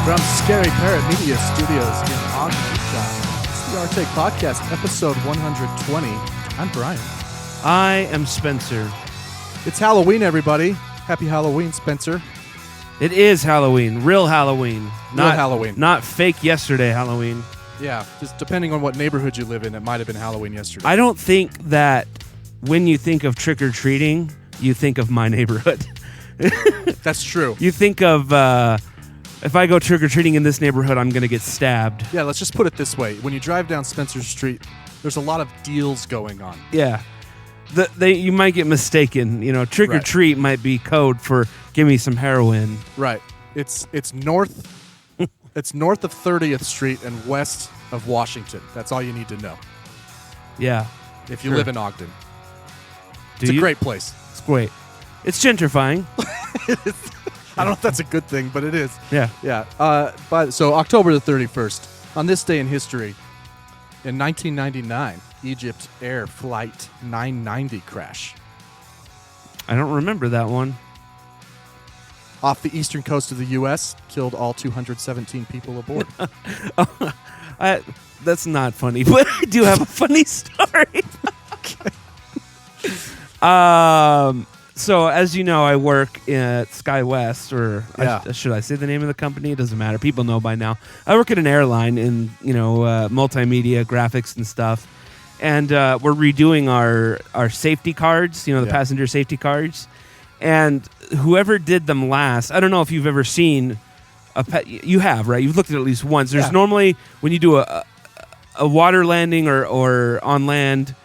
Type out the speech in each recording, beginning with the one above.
From Scary Parrot Media Studios in Ogden, Utah. It's the Our Take Podcast, episode 120. I'm Bryan. I am Spencer. It's Halloween, everybody. Happy Halloween, Spencer. It is Halloween. Real Halloween. Real Halloween. Not fake yesterday Halloween. Yeah, just depending on what neighborhood you live in, it might have been Halloween yesterday. I don't think that when you think of trick-or-treating, you think of my neighborhood. That's true. You think of, if I go trick-or-treating in this neighborhood, I'm going to get stabbed. Yeah, let's just put it this way. When you drive down Spencer Street, there's a lot of deals going on. Yeah. You might get mistaken. You know, trick-or-treat might be code for give me some heroin. Right. It's north... It's north of 30th Street and west of Washington. That's all you need to know. Yeah. If you live in Ogden. It's a great place. It's great. It's gentrifying. I don't know if that's a good thing, but it is. Yeah. Yeah. So October the 31st, on this day in history, in 1999, Egypt Air Flight 990 crash. I don't remember that one. Off the eastern coast of the U.S., killed all 217 people aboard. That's not funny, but I do have a funny story. So, as you know, I work at SkyWest, or should I say the name of the company? It doesn't matter. People know by now. I work at an airline in, multimedia, graphics and stuff. And we're redoing our safety cards, the passenger safety cards. And whoever did them last, I don't know if you've ever seen you have, right? You've looked at it at least once. There's normally, when you do a water landing or on land,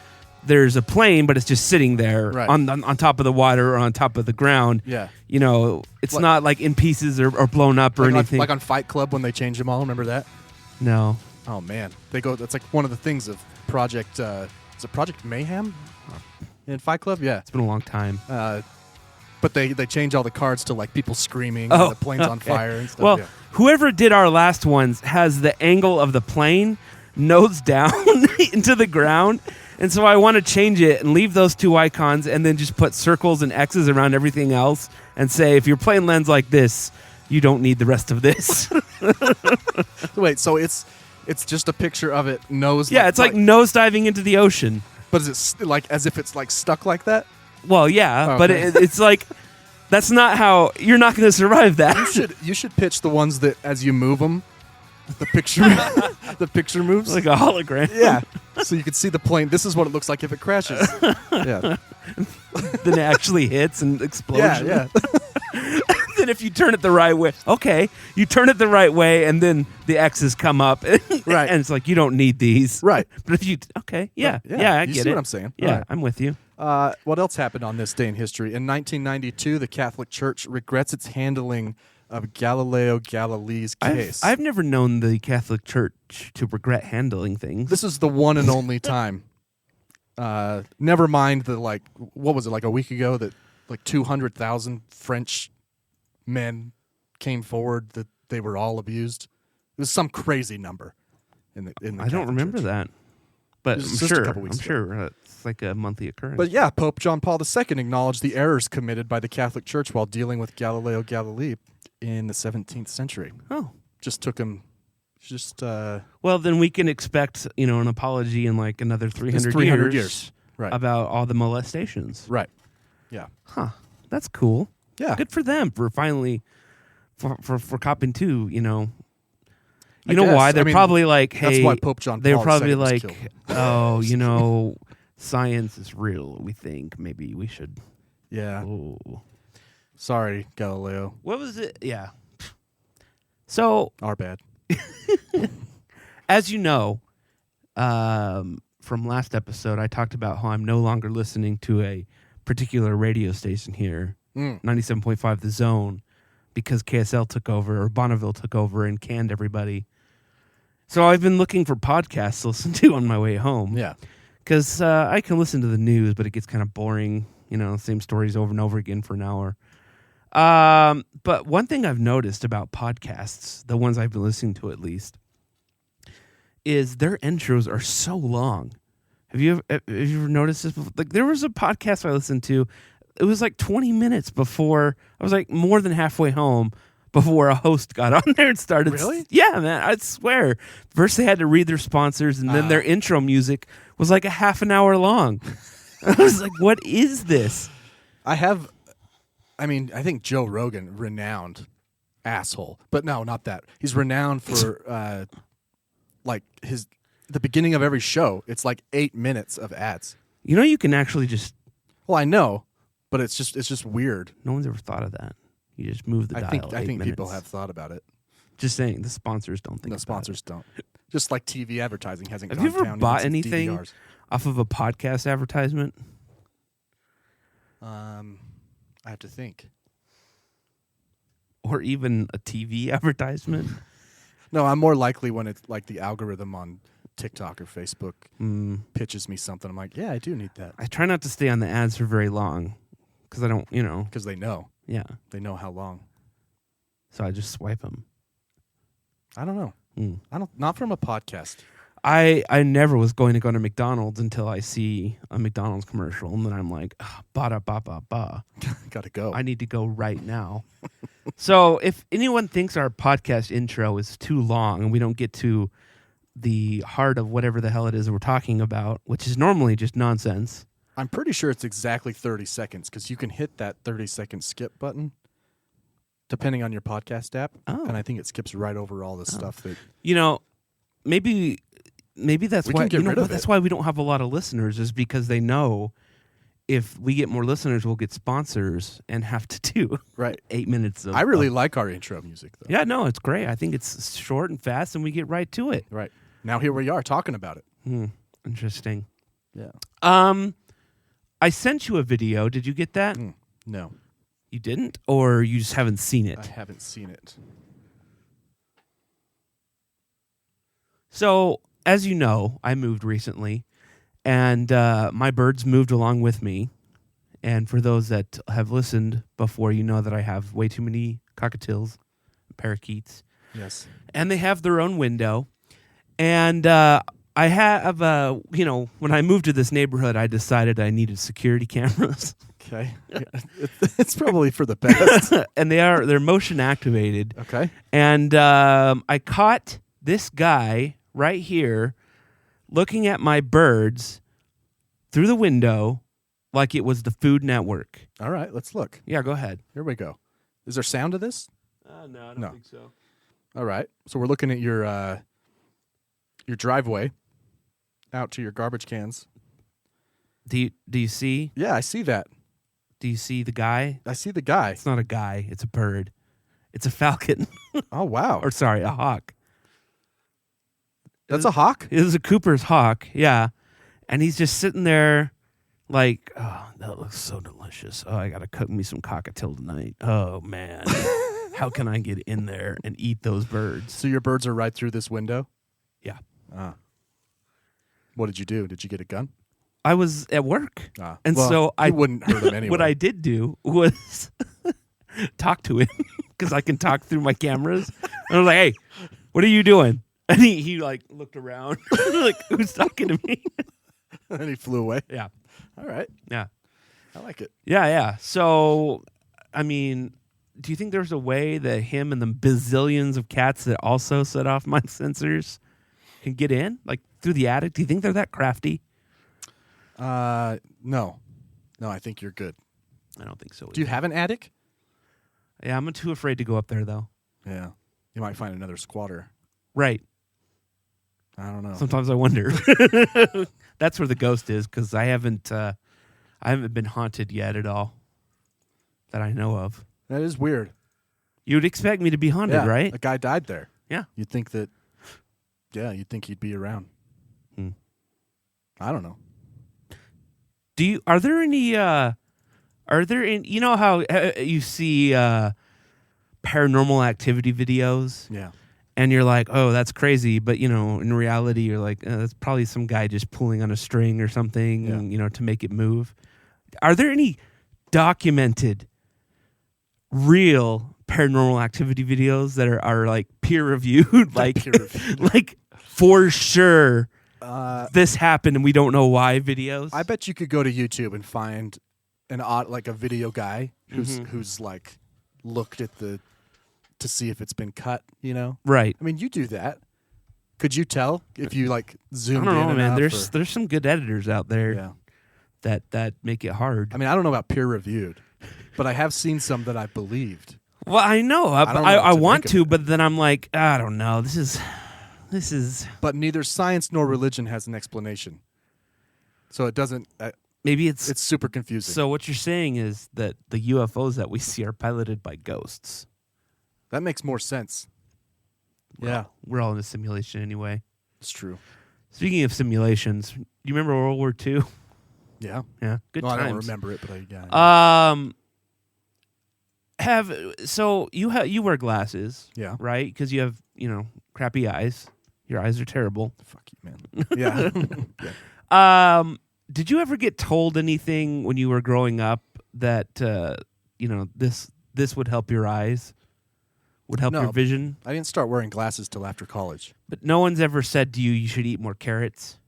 there's a plane, but it's just sitting there on top of the water or on top of the ground. Yeah. It's not like in pieces or blown up or anything. Like on Fight Club when they change them all. Remember that? No. Oh, man. That's like one of the things of Project, is it Project Mayhem in Fight Club? Yeah. It's been a long time. But they change all the cards to like people screaming and the plane's on fire and stuff. Well, whoever did our last ones has the angle of the plane nose down into the ground. And so I want to change it and leave those two icons and then just put circles and X's around everything else and say, if your plane lands like this, you don't need the rest of this. Wait, so it's just a picture of it nose. Yeah, it's like nose diving into the ocean. But is it like as if it's like stuck like that? Well, yeah, but it's like that's not how you're not going to survive that. You should pitch the ones that as you move them, the picture moves like a hologram. Yeah, so you can see the plane. This is what it looks like if it crashes. Yeah, then it actually hits and explodes. Yeah. Then if you turn it the right way, you turn it the right way, and then the X's come up, right? And it's like you don't need these, right? But if you, I get you see it. What I'm saying? Yeah, right. I'm with you. What else happened on this day in history? In 1992, the Catholic Church regrets its handling of Galileo Galilei's case. I've never known the Catholic Church to regret handling things. This is the one and only time. Never mind the what was it, like a week ago that like 200,000 French men came forward that they were all abused. It was some crazy number. In the I don't remember Church. That, but I'm sure it's like a monthly occurrence. But yeah, Pope John Paul II acknowledged the errors committed by the Catholic Church while dealing with Galileo Galilei in the 17th century. Oh, just took him. Well, then we can expect an apology in like another 300 years, right? About all the molestations, right? Yeah. Huh. That's cool. Yeah. Good for them for finally for copping too. You know guess. Why they're probably like, hey, that's why Pope John Paul they're probably was like, science is real. We think maybe we should. Yeah. Oh. Sorry, Galileo. What was it? Yeah. So our bad. As you know, from last episode, I talked about how I'm no longer listening to a particular radio station here, 97.5 The Zone, because KSL took over, or Bonneville took over and canned everybody. So I've been looking for podcasts to listen to on my way home. Yeah. Because I can listen to the news, but it gets kind of boring, same stories over and over again for an hour. But one thing I've noticed about podcasts, the ones I've been listening to at least, is their intros are so long. Have you ever noticed this before? Like, there was a podcast I listened to. It was like 20 minutes before I was like more than halfway home before a host got on there and started. Really? Yeah, man, I swear. First they had to read their sponsors, and then their intro music was like a half an hour long. I was like, what is this? I think Joe Rogan, renowned asshole. But no, not that. He's renowned for the beginning of every show, it's like 8 minutes of ads. You know, you can actually just. Well, I know, but it's just weird. No one's ever thought of that. You just move the dial. I think minutes. people have thought about it. Just saying, the sponsors don't think. The sponsors don't. Just like TV advertising hasn't. Have gone you ever down bought since anything DVRs. off of a podcast advertisement? I have to think. Or even a TV advertisement? No, I'm more likely when it's like the algorithm on TikTok or Facebook pitches me something. I'm like, yeah, I do need that. I try not to stay on the ads for very long because I don't, Because they know. Yeah. They know how long. So I just swipe them. I don't know. Not from a podcast. I never was going to go to McDonald's until I see a McDonald's commercial, and then I'm like, ba-da-ba-ba-ba. Gotta go. I need to go right now. So if anyone thinks our podcast intro is too long and we don't get to the heart of whatever the hell it is that we're talking about, which is normally just nonsense. I'm pretty sure it's exactly 30 seconds because you can hit that 30-second skip button depending on your podcast app. Oh. And I think it skips right over all the stuff that... Maybe that's We why can get rid of that's it. why we don't have a lot of listeners, is because they know if we get more listeners, we'll get sponsors and have to do Right. 8 minutes of... I really like our intro music, though. Yeah, no, it's great. I think it's short and fast, and we get right to it. Right. Now here we are talking about it. Interesting. Yeah. I sent you a video. Did you get that? No. You didn't? Or you just haven't seen it? I haven't seen it. So, as you know, I moved recently, and my birds moved along with me. And for those that have listened before, you know that I have way too many cockatiels, parakeets. Yes. And they have their own window. And I have, when I moved to this neighborhood, I decided I needed security cameras. Okay. It's probably for the best. And they're motion activated. Okay. And I caught this guy right here looking at my birds through the window like it was the Food Network. All right, let's look. Yeah, go ahead. Here we go. Is there sound to this? No, I don't think so. All right. So we're looking at your driveway out to your garbage cans. Do you see? Yeah, I see that. Do you see the guy? I see the guy. It's not a guy. It's a bird. It's a falcon. Oh, wow. Or sorry, a hawk. That's a hawk? It was a Cooper's hawk, yeah. And he's just sitting there like, oh, that looks so delicious. Oh, I got to cook me some cockatiel tonight. Oh, man. How can I get in there and eat those birds? So your birds are right through this window? Yeah. What did you do? Did you get a gun? I was at work. And well, so I wouldn't hurt him anyway. What I did do was talk to him because I can talk through my cameras. And I was like, hey, what are you doing? And he like looked around like, who's talking to me? And he flew away. Yeah. All right. Yeah. I like it. Yeah. So, I mean, do you think there's a way that him and the bazillions of cats that also set off my sensors can get in, like through the attic? Do you think they're that crafty? No, I think you're good. I don't think so. Do you have an attic? Yeah, I'm too afraid to go up there though. Yeah, you might find another squatter. Right. I don't know. Sometimes I wonder. That's where the ghost is, because I haven't been haunted yet at all that I know of. That is weird. You'd expect me to be haunted, Yeah, right? a guy died there. Yeah. You'd think that. Yeah, you'd think he'd be around. I don't know. Are there any, you know how you see paranormal activity videos? Yeah. And you're like, oh, that's crazy. But, in reality, you're like, that's probably some guy just pulling on a string or something, to make it move. Are there any documented, real paranormal activity videos that are like peer-reviewed? Like, for sure, this happened and we don't know why videos? I bet you could go to YouTube and find a video guy who's like looked at the to see if it's been cut, Right. I mean, you do that. Could you tell if you like zoomed I in don't know, man. enough, There's some good editors out there that make it hard. I mean, I don't know about peer reviewed, but I have seen some that I believed. Well, I know. I want to, but then I'm like, I don't know. This is. But neither science nor religion has an explanation, so it doesn't. Maybe it's super confusing. So what you're saying is that the UFOs that we see are piloted by ghosts. That makes more sense. We're all in a simulation anyway. It's true. Speaking of simulations, you remember World War II? Yeah. Yeah. Good times. I don't remember it, but you wear glasses, yeah, right? Because you have crappy eyes. Your eyes are terrible. Fuck you, man. Yeah. Did you ever get told anything when you were growing up that this would help your eyes? Would help your vision? I didn't start wearing glasses till after college. But no one's ever said to you should eat more carrots?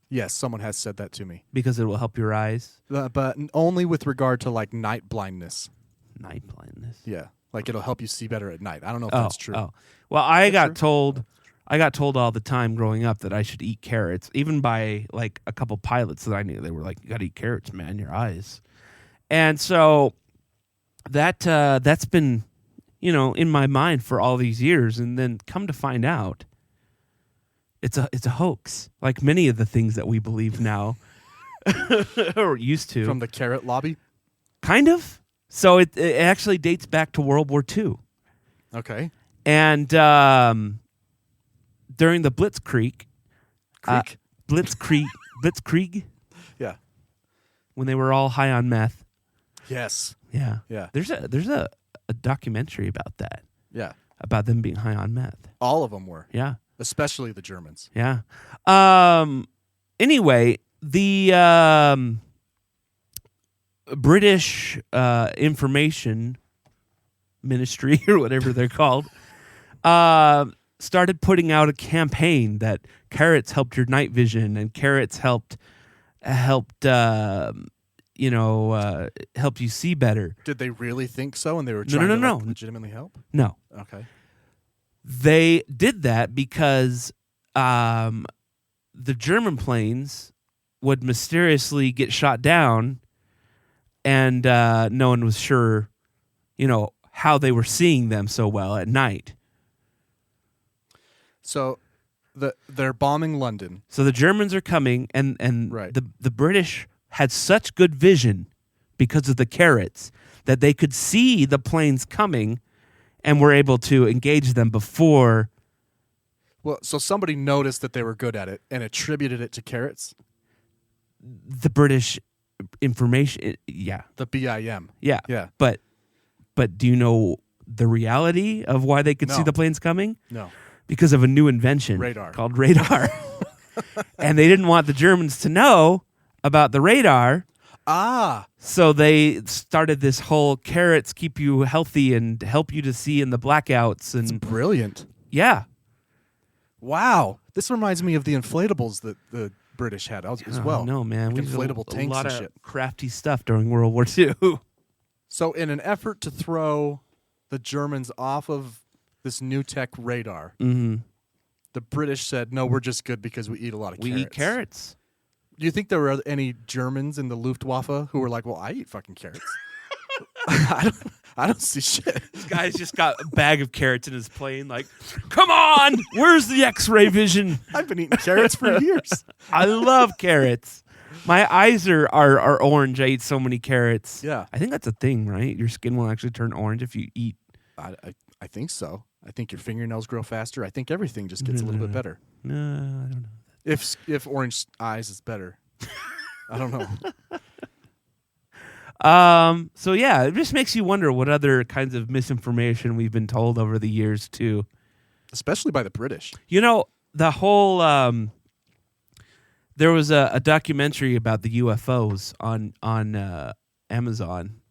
Yes, someone has said that to me. Because it will help your eyes? But only with regard to like night blindness. Night blindness? Yeah. Like it'll help you see better at night. I don't know if that's true. Oh. Well, I got told all the time growing up that I should eat carrots, even by like a couple pilots that I knew. They were like, you got to eat carrots, man, your eyes. And so that's been in my mind for all these years, and then come to find out, it's a hoax. Like many of the things that we believe now, or used to. From the carrot lobby? Kind of. So it actually dates back to World War II. Okay. And during the Blitzkrieg. Blitzkrieg? Yeah. When they were all high on meth. Yes. Yeah. Yeah. There's a documentary about that. Yeah. About them being high on meth. All of them were. Yeah. Especially the Germans. Yeah. Anyway, the British Information Ministry, or whatever they're called, started putting out a campaign that carrots helped your night vision, and carrots helped help you see better. Did they really think so, and they were trying to like, legitimately help? No. Okay. They did that because the German planes would mysteriously get shot down, and no one was sure, how they were seeing them so well at night. So they're bombing London. So the Germans are coming, and right. the British had such good vision because of the carrots that they could see the planes coming and were able to engage them before. Well, so somebody noticed that they were good at it and attributed it to carrots? The British Information, yeah. The BIM. Yeah. Yeah. But do you know the reality of why they could see the planes coming? No. Because of a new invention. Radar. Called radar. And they didn't want the Germans to know about the radar. So they started this whole carrots keep you healthy and help you to see in the blackouts. And it's brilliant. Yeah. Wow. This reminds me of the inflatables that the British had as well. No, man. Like inflatable tanks and shit. A lot of crafty stuff during World War II. So in an effort to throw the Germans off of this new tech radar, the British said, no, we're just good because we eat a lot of carrots. We eat carrots. Do you think there were any Germans in the Luftwaffe who were like, well, I eat fucking carrots? I don't see shit. This guy's just got a bag of carrots in his plane, like, come on, where's the X-ray vision? I've been eating carrots for years. I love carrots. My eyes are orange. I eat so many carrots. Yeah. I think that's a thing, right? Your skin will actually turn orange if you eat. I think so. I think your fingernails grow faster. I think everything just gets a little bit better. No, I don't know. If orange eyes is better. I don't know. So yeah, it just makes you wonder what other kinds of misinformation we've been told over the years too. Especially by the British. The whole there was a documentary about the UFOs on Amazon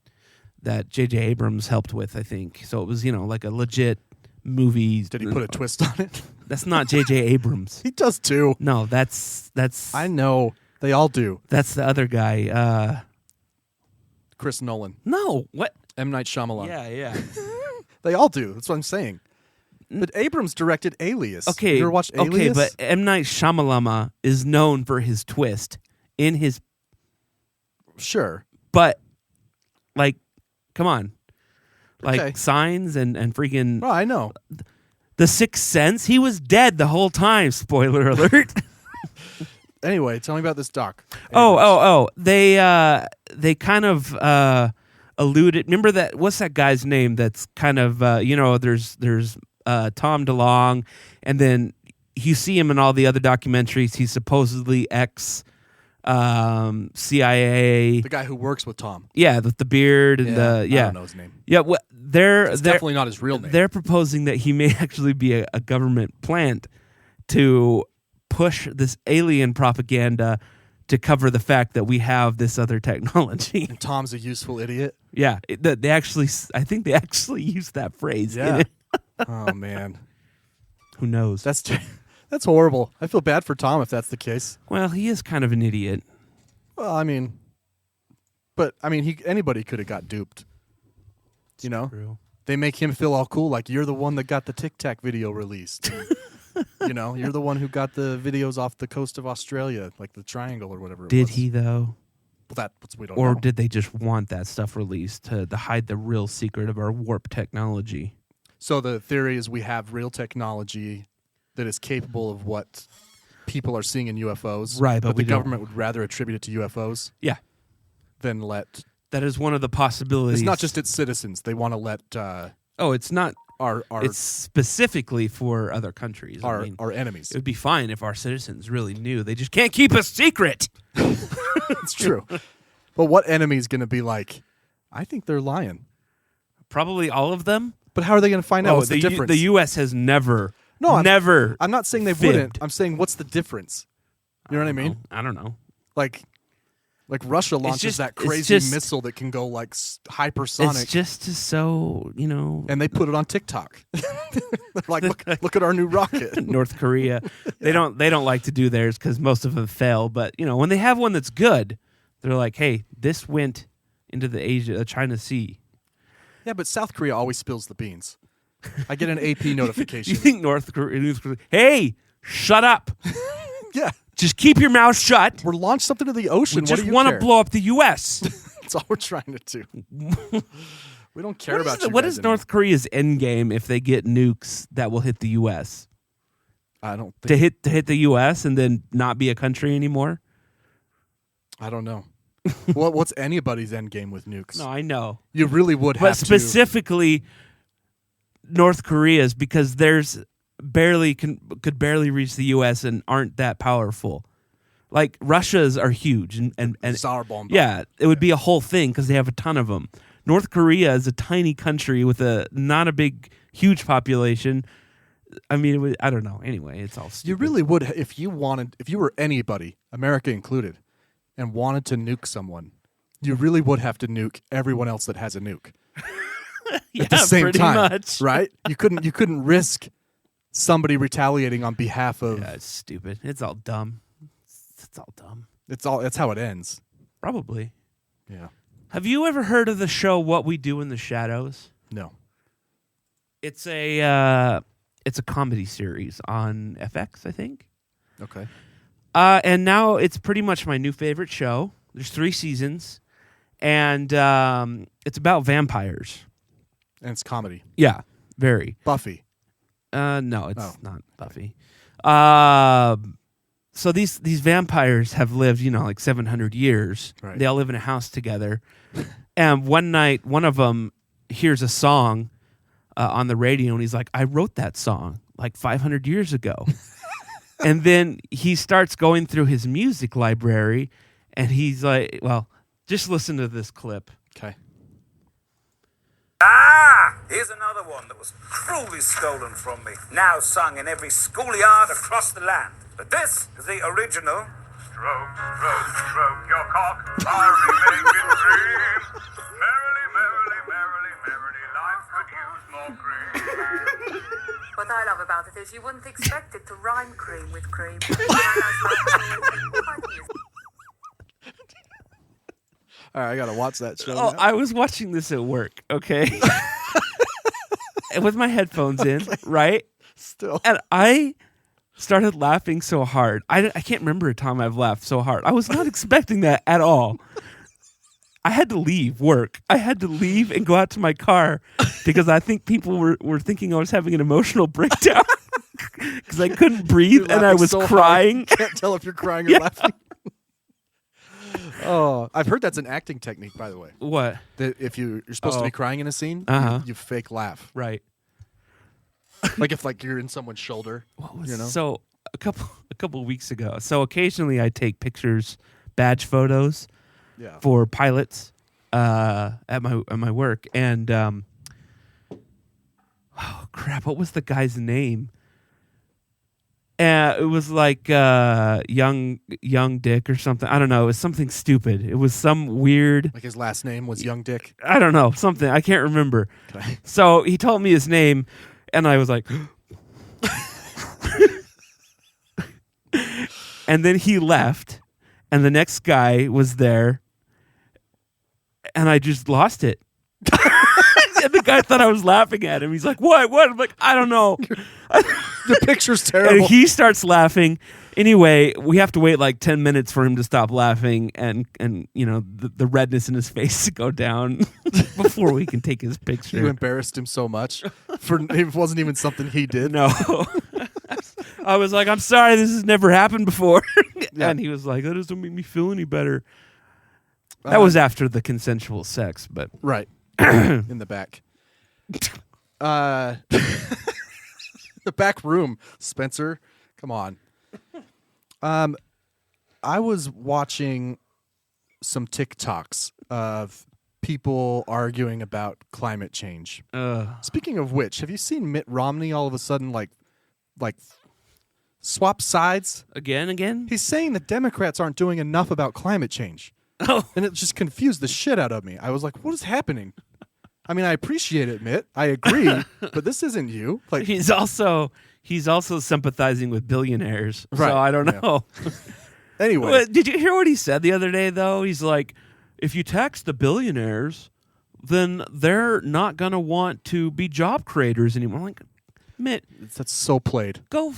that J.J. Abrams helped with, I think. So it was, like a legit movie. Did he put a twist on it? That's not J.J. Abrams. He does too. No, that's I know. They all do. That's the other guy. Chris Nolan. No, what? M. Night Shyamalan. Yeah. They all do. That's what I'm saying. But Abrams directed Alias. Okay, you ever watched Alias? Okay, but M. Night Shyamalan is known for his twist in his. Sure, but like, come on, like Okay. Signs and freaking well, I know. The Sixth Sense. He was dead the whole time. Spoiler alert. Anyway, tell me about this doc. They kind of alluded. Remember that? What's that guy's name? That's kind of There's Tom DeLonge, and then you see him in all the other documentaries. He's supposedly ex CIA. The guy who works with Tom. Yeah, with the beard and I don't know his name. Yeah, they're definitely not his real name. They're proposing that he may actually be a government plant to push this alien propaganda to cover the fact that we have this other technology. And Tom's a useful idiot. Yeah, I think they actually used that phrase. Yeah. In it. Oh man, Who knows? that's horrible. I feel bad for Tom if that's the case. Well, he is kind of an idiot. Well, anybody could have got duped. True. They make him feel all cool, like you're the one that got the Tic Tac video released. You're the one who got the videos off the coast of Australia, like the triangle or whatever. Did he though? Well, we don't Or know. did they just want that stuff released to hide the real secret of our warp technology? So the theory is we have real technology that is capable of what people are seeing in UFOs. Right, but the we don't. government would rather attribute it to UFOs Yeah, than let. that is one of the possibilities. It's not just its citizens. They want to let It's not. our It's specifically for other countries. our enemies. It would be fine if our citizens really knew. They just can't keep a secret. It's true. But what enemy is going to be like, I think they're lying. Probably all of them. But how are they going to find out what's the difference? The U.S. has never. No, never. I'm not saying they fibbed. wouldn't. I'm saying what's the difference? You know what I mean? I don't know. Like Russia launches that crazy missile that can go like hypersonic. It's just so and they put it on TikTok. They're like, look at our new rocket. North Korea. They don't like to do theirs because most of them fail. But when they have one that's good, they're like, hey, this went into the China Sea. Yeah, but South Korea always spills the beans. I get an AP notification. You think North Korea? Hey, shut up! Yeah, just keep your mouth shut. We're launch something to the ocean. We just want to blow up the U.S. That's all we're trying to do. We don't care about you. What is North Korea's end game if they get nukes that will hit the U.S.? I don't think to hit the U.S. and then not be a country anymore. I don't know. What's anybody's end game with nukes? No, I know. You really would have but specifically North Korea's because there's could barely reach the U.S. and aren't that powerful. Like Russia's are huge and Tsar bomb. Yeah, it would be a whole thing because they have a ton of them. North Korea is a tiny country with not a huge population. I mean, I don't know. Anyway, it's all stupid. You really would if you were anybody, America included, and wanted to nuke someone. You really would have to nuke everyone else that has a nuke. Yeah, at the same pretty time, much. Right? You couldn't risk somebody retaliating on behalf of. Yeah, it's stupid. It's all dumb. It's all dumb. That's how it ends. Probably. Yeah. Have you ever heard of the show What We Do in the Shadows? No. It's a comedy series on FX, I think. Okay. And now it's pretty much my new favorite show. There's 3 seasons, and it's about vampires. And it's comedy. Yeah, very. Buffy. No, it's Oh. not Buffy. So these vampires have lived, like 700 years. Right. They all live in a house together. And one night, one of them hears a song on the radio, and he's like, I wrote that song like 500 years ago. And then he starts going through his music library, and he's like, well, just listen to this clip. Okay. Here's another one that was cruelly stolen from me, now sung in every schoolyard across the land. But this is the original. Stroke, stroke, stroke your cock, I'll make it dream. Merrily, merrily, merrily, merrily, life could use more cream. What I love about it is you wouldn't expect it to rhyme cream with cream. All right, I gotta watch that show. Oh, now. I was watching this at work, okay? with my headphones in, right? Still. And I started laughing so hard. I can't remember a time I've laughed so hard. I was not expecting that at all. I had to leave work. I had to leave and go out to my car because I think people were thinking I was having an emotional breakdown because I couldn't breathe and I was so crying. Can't tell if you're crying or laughing. Oh, I've heard that's an acting technique, by the way. What? That if you're supposed to be crying in a scene, you fake laugh. Right. Like if you're in someone's shoulder. So a couple weeks ago. So occasionally I take pictures, badge photos for pilots at my work, and oh crap, what was the guy's name? It was like young Dick or something. I don't know. It was something stupid. It was some weird. Like his last name was Young Dick. I don't know, something I can't remember. Okay. So he told me his name, and I was like, and then he left, and the next guy was there, and I just lost it. And the guy thought I was laughing at him. He's like, "What? What?" I'm like, "I don't know." The picture's terrible. And he starts laughing. Anyway, we have to wait like 10 minutes for him to stop laughing and the redness in his face to go down before we can take his picture. You embarrassed him so much. It wasn't even something he did. No. I was like, "I'm sorry, this has never happened before." And he was like, "That doesn't make me feel any better." That was after the consensual sex, but right. In the back. The back room, Spencer. Come on. I was watching some TikToks of people arguing about climate change. Speaking of which, have you seen Mitt Romney all of a sudden like swap sides? Again? He's saying that Democrats aren't doing enough about climate change. Oh. And it just confused the shit out of me. I was like, what is happening? I mean, I appreciate it, Mitt. I agree, but this isn't you. Like he's also sympathizing with billionaires. Right, So I don't know. Anyway. Well, did you hear what he said the other day, though? He's like, if you tax the billionaires, then they're not going to want to be job creators anymore. I'm like, Mitt, that's so played. Go.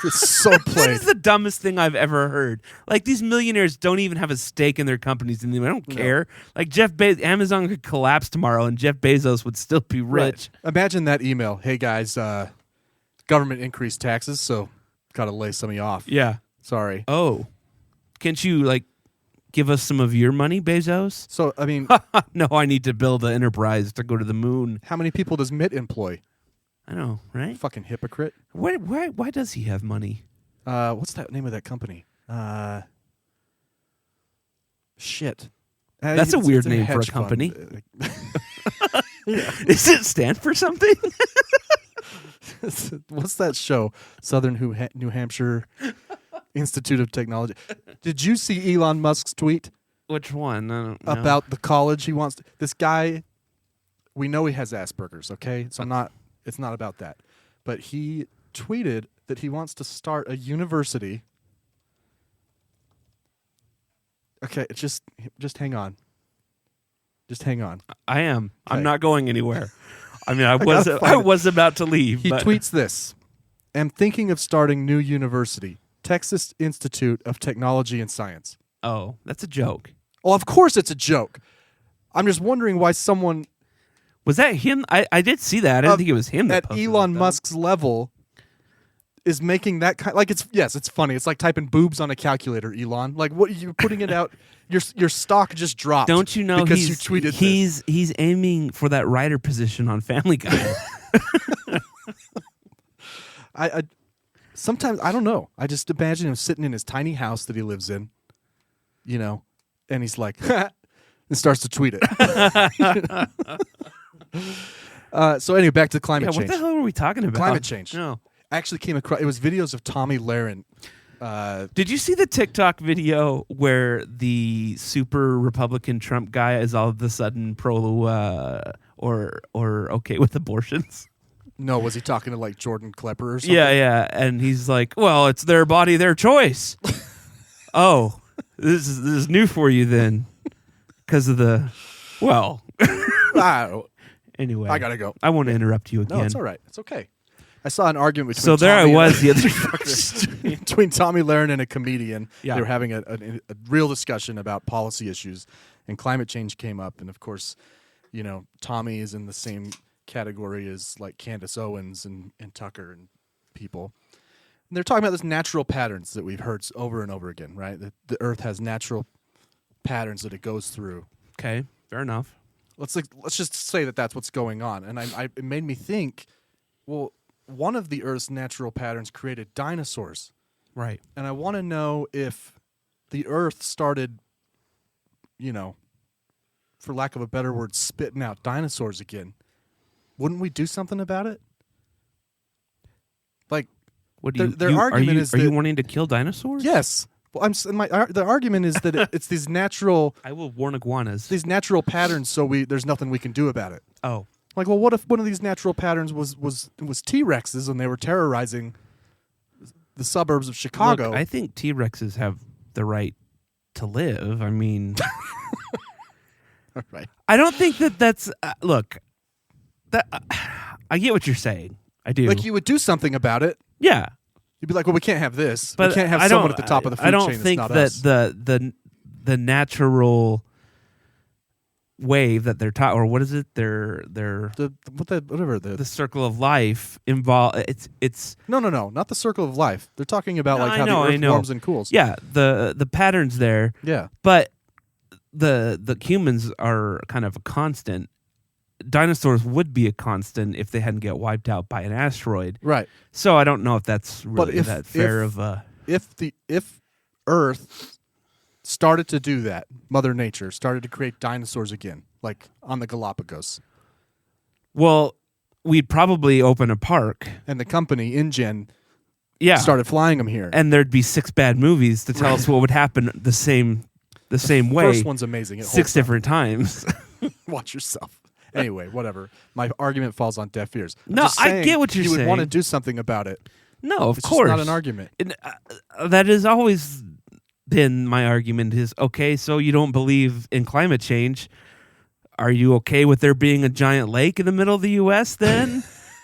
It's so That played. is the dumbest thing I've ever heard. Like, these millionaires don't even have a stake in their companies anymore. I don't care. Like, Amazon could collapse tomorrow and Jeff Bezos would still be rich. Right. Imagine that email. Hey, guys, government increased taxes, so got to lay some of you off. Yeah. Sorry. Oh. Can't you, give us some of your money, Bezos? So, I mean... No, I need to build an enterprise to go to the moon. How many people does Mitt employ? I know, right? Fucking hypocrite. Why does he have money? What's that name of that company? Shit. That's a weird it's name for a hedge company. fund. Does it stand for something? What's that show? Southern New Hampshire Institute of Technology. Did you see Elon Musk's tweet? Which one? I don't know. About the college he wants to, this guy, we know he has Asperger's, okay? So it's not about that. But he tweeted that he wants to start a university. Okay, just hang on. Just hang on. I am. Okay. I'm not going anywhere. I mean, I was about to leave. He but tweets this. Am thinking of starting new university, Texas Institute of Technology and Science. Oh, that's a joke. Well, of course it's a joke. I'm just wondering why someone... Was that him? I did see that. I didn't think it was him that at posted Elon that, Musk's level is making that kind it's funny. It's like typing boobs on a calculator, Elon. Like what you're putting it out your stock just dropped. Don't you know because you tweeted he's aiming for that writer position on Family Guy. I sometimes I don't know. I just imagine him sitting in his tiny house that he lives in, and he's like and starts to tweet it. So anyway, back to climate change. What the hell were we talking about? Climate change. No. I actually came across, it was videos of Tommy Lahren. Did you see the TikTok video where the super Republican Trump guy is all of a sudden pro or okay with abortions? No, was he talking to like Jordan Klepper or something? Yeah, and he's like, "Well, it's their body, their choice." Oh, this is new for you then, because of the wow. Anyway, I gotta go. I want to interrupt you again. No, it's all right. It's okay. I saw an argument between So there Tommy I was the other between Tommy Lahren and a comedian. Yeah. They were having a real discussion about policy issues, and climate change came up. And of course, Tommy is in the same category as like Candace Owens and Tucker and people. And they're talking about this natural patterns that we've heard over and over again, right? That the Earth has natural patterns that it goes through. Okay, fair enough. Let's just say that that's what's going on. And it made me think, well, one of the Earth's natural patterns created dinosaurs. Right. And I want to know if the Earth started, for lack of a better word, spitting out dinosaurs again. Wouldn't we do something about it? Like, What do their argument is are you that- wanting to kill dinosaurs? Yes. Well, the argument is that it's these natural I will warn iguanas. these natural patterns, so there's nothing we can do about it. Oh. Like, well, what if one of these natural patterns was T-Rexes and they were terrorizing the suburbs of Chicago? Look, I think T-Rexes have the right to live. I mean, Right. I don't think that's look. That I get what you're saying. I do. Like, you would do something about it. Yeah, You'd be like, well, we can't have this. but we can't have I someone don't- at the top of the food I don't chain think that's not us. that the natural wave that they're taught, or what is it? They're the circle of life involve. It's No, not the circle of life. They're talking about No, like I how know, the I Earth know. warms and cools. yeah the patterns there, Yeah. but the humans are kind of a constant. Dinosaurs would be a constant if they hadn't get wiped out by an asteroid. Right. So I don't know if that's But really that fair of a. If Earth started to do that, Mother Nature started to create dinosaurs again, like on the Galapagos, Well, we'd probably open a park. and the company InGen Yeah. started flying them here. And there'd be 6 bad movies to tell us what would happen the same way. First one's amazing. It 6 holds up. different times. Watch yourself. Anyway, whatever. My argument falls on deaf ears. I'm No, just I saying get what you're you would want to saying. do something about it. No, of It's course. just not an argument. And, that has always been my argument is, okay, so you don't believe in climate change. Are you okay with there being a giant lake in the middle of the U.S. then?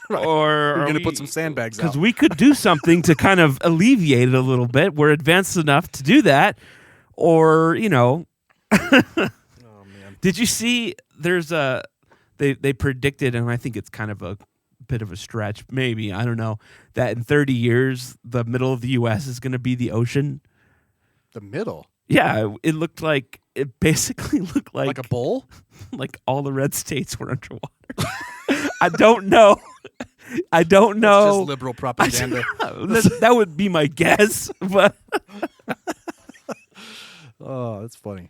Right. Or We're are going to we- put some sandbags out. Because we could do something to kind of alleviate it a little bit. We're advanced enough to do that. Or, Oh, man. did you see there's they predicted, and I think it's kind of a bit of a stretch, maybe, I don't know, that in 30 years, the middle of the U.S. is going to be the ocean. The middle? Yeah, it basically looked Like a bowl? like all the red states were underwater. I don't know. I don't It's know. just liberal propaganda. that would be my guess, but Oh, that's funny.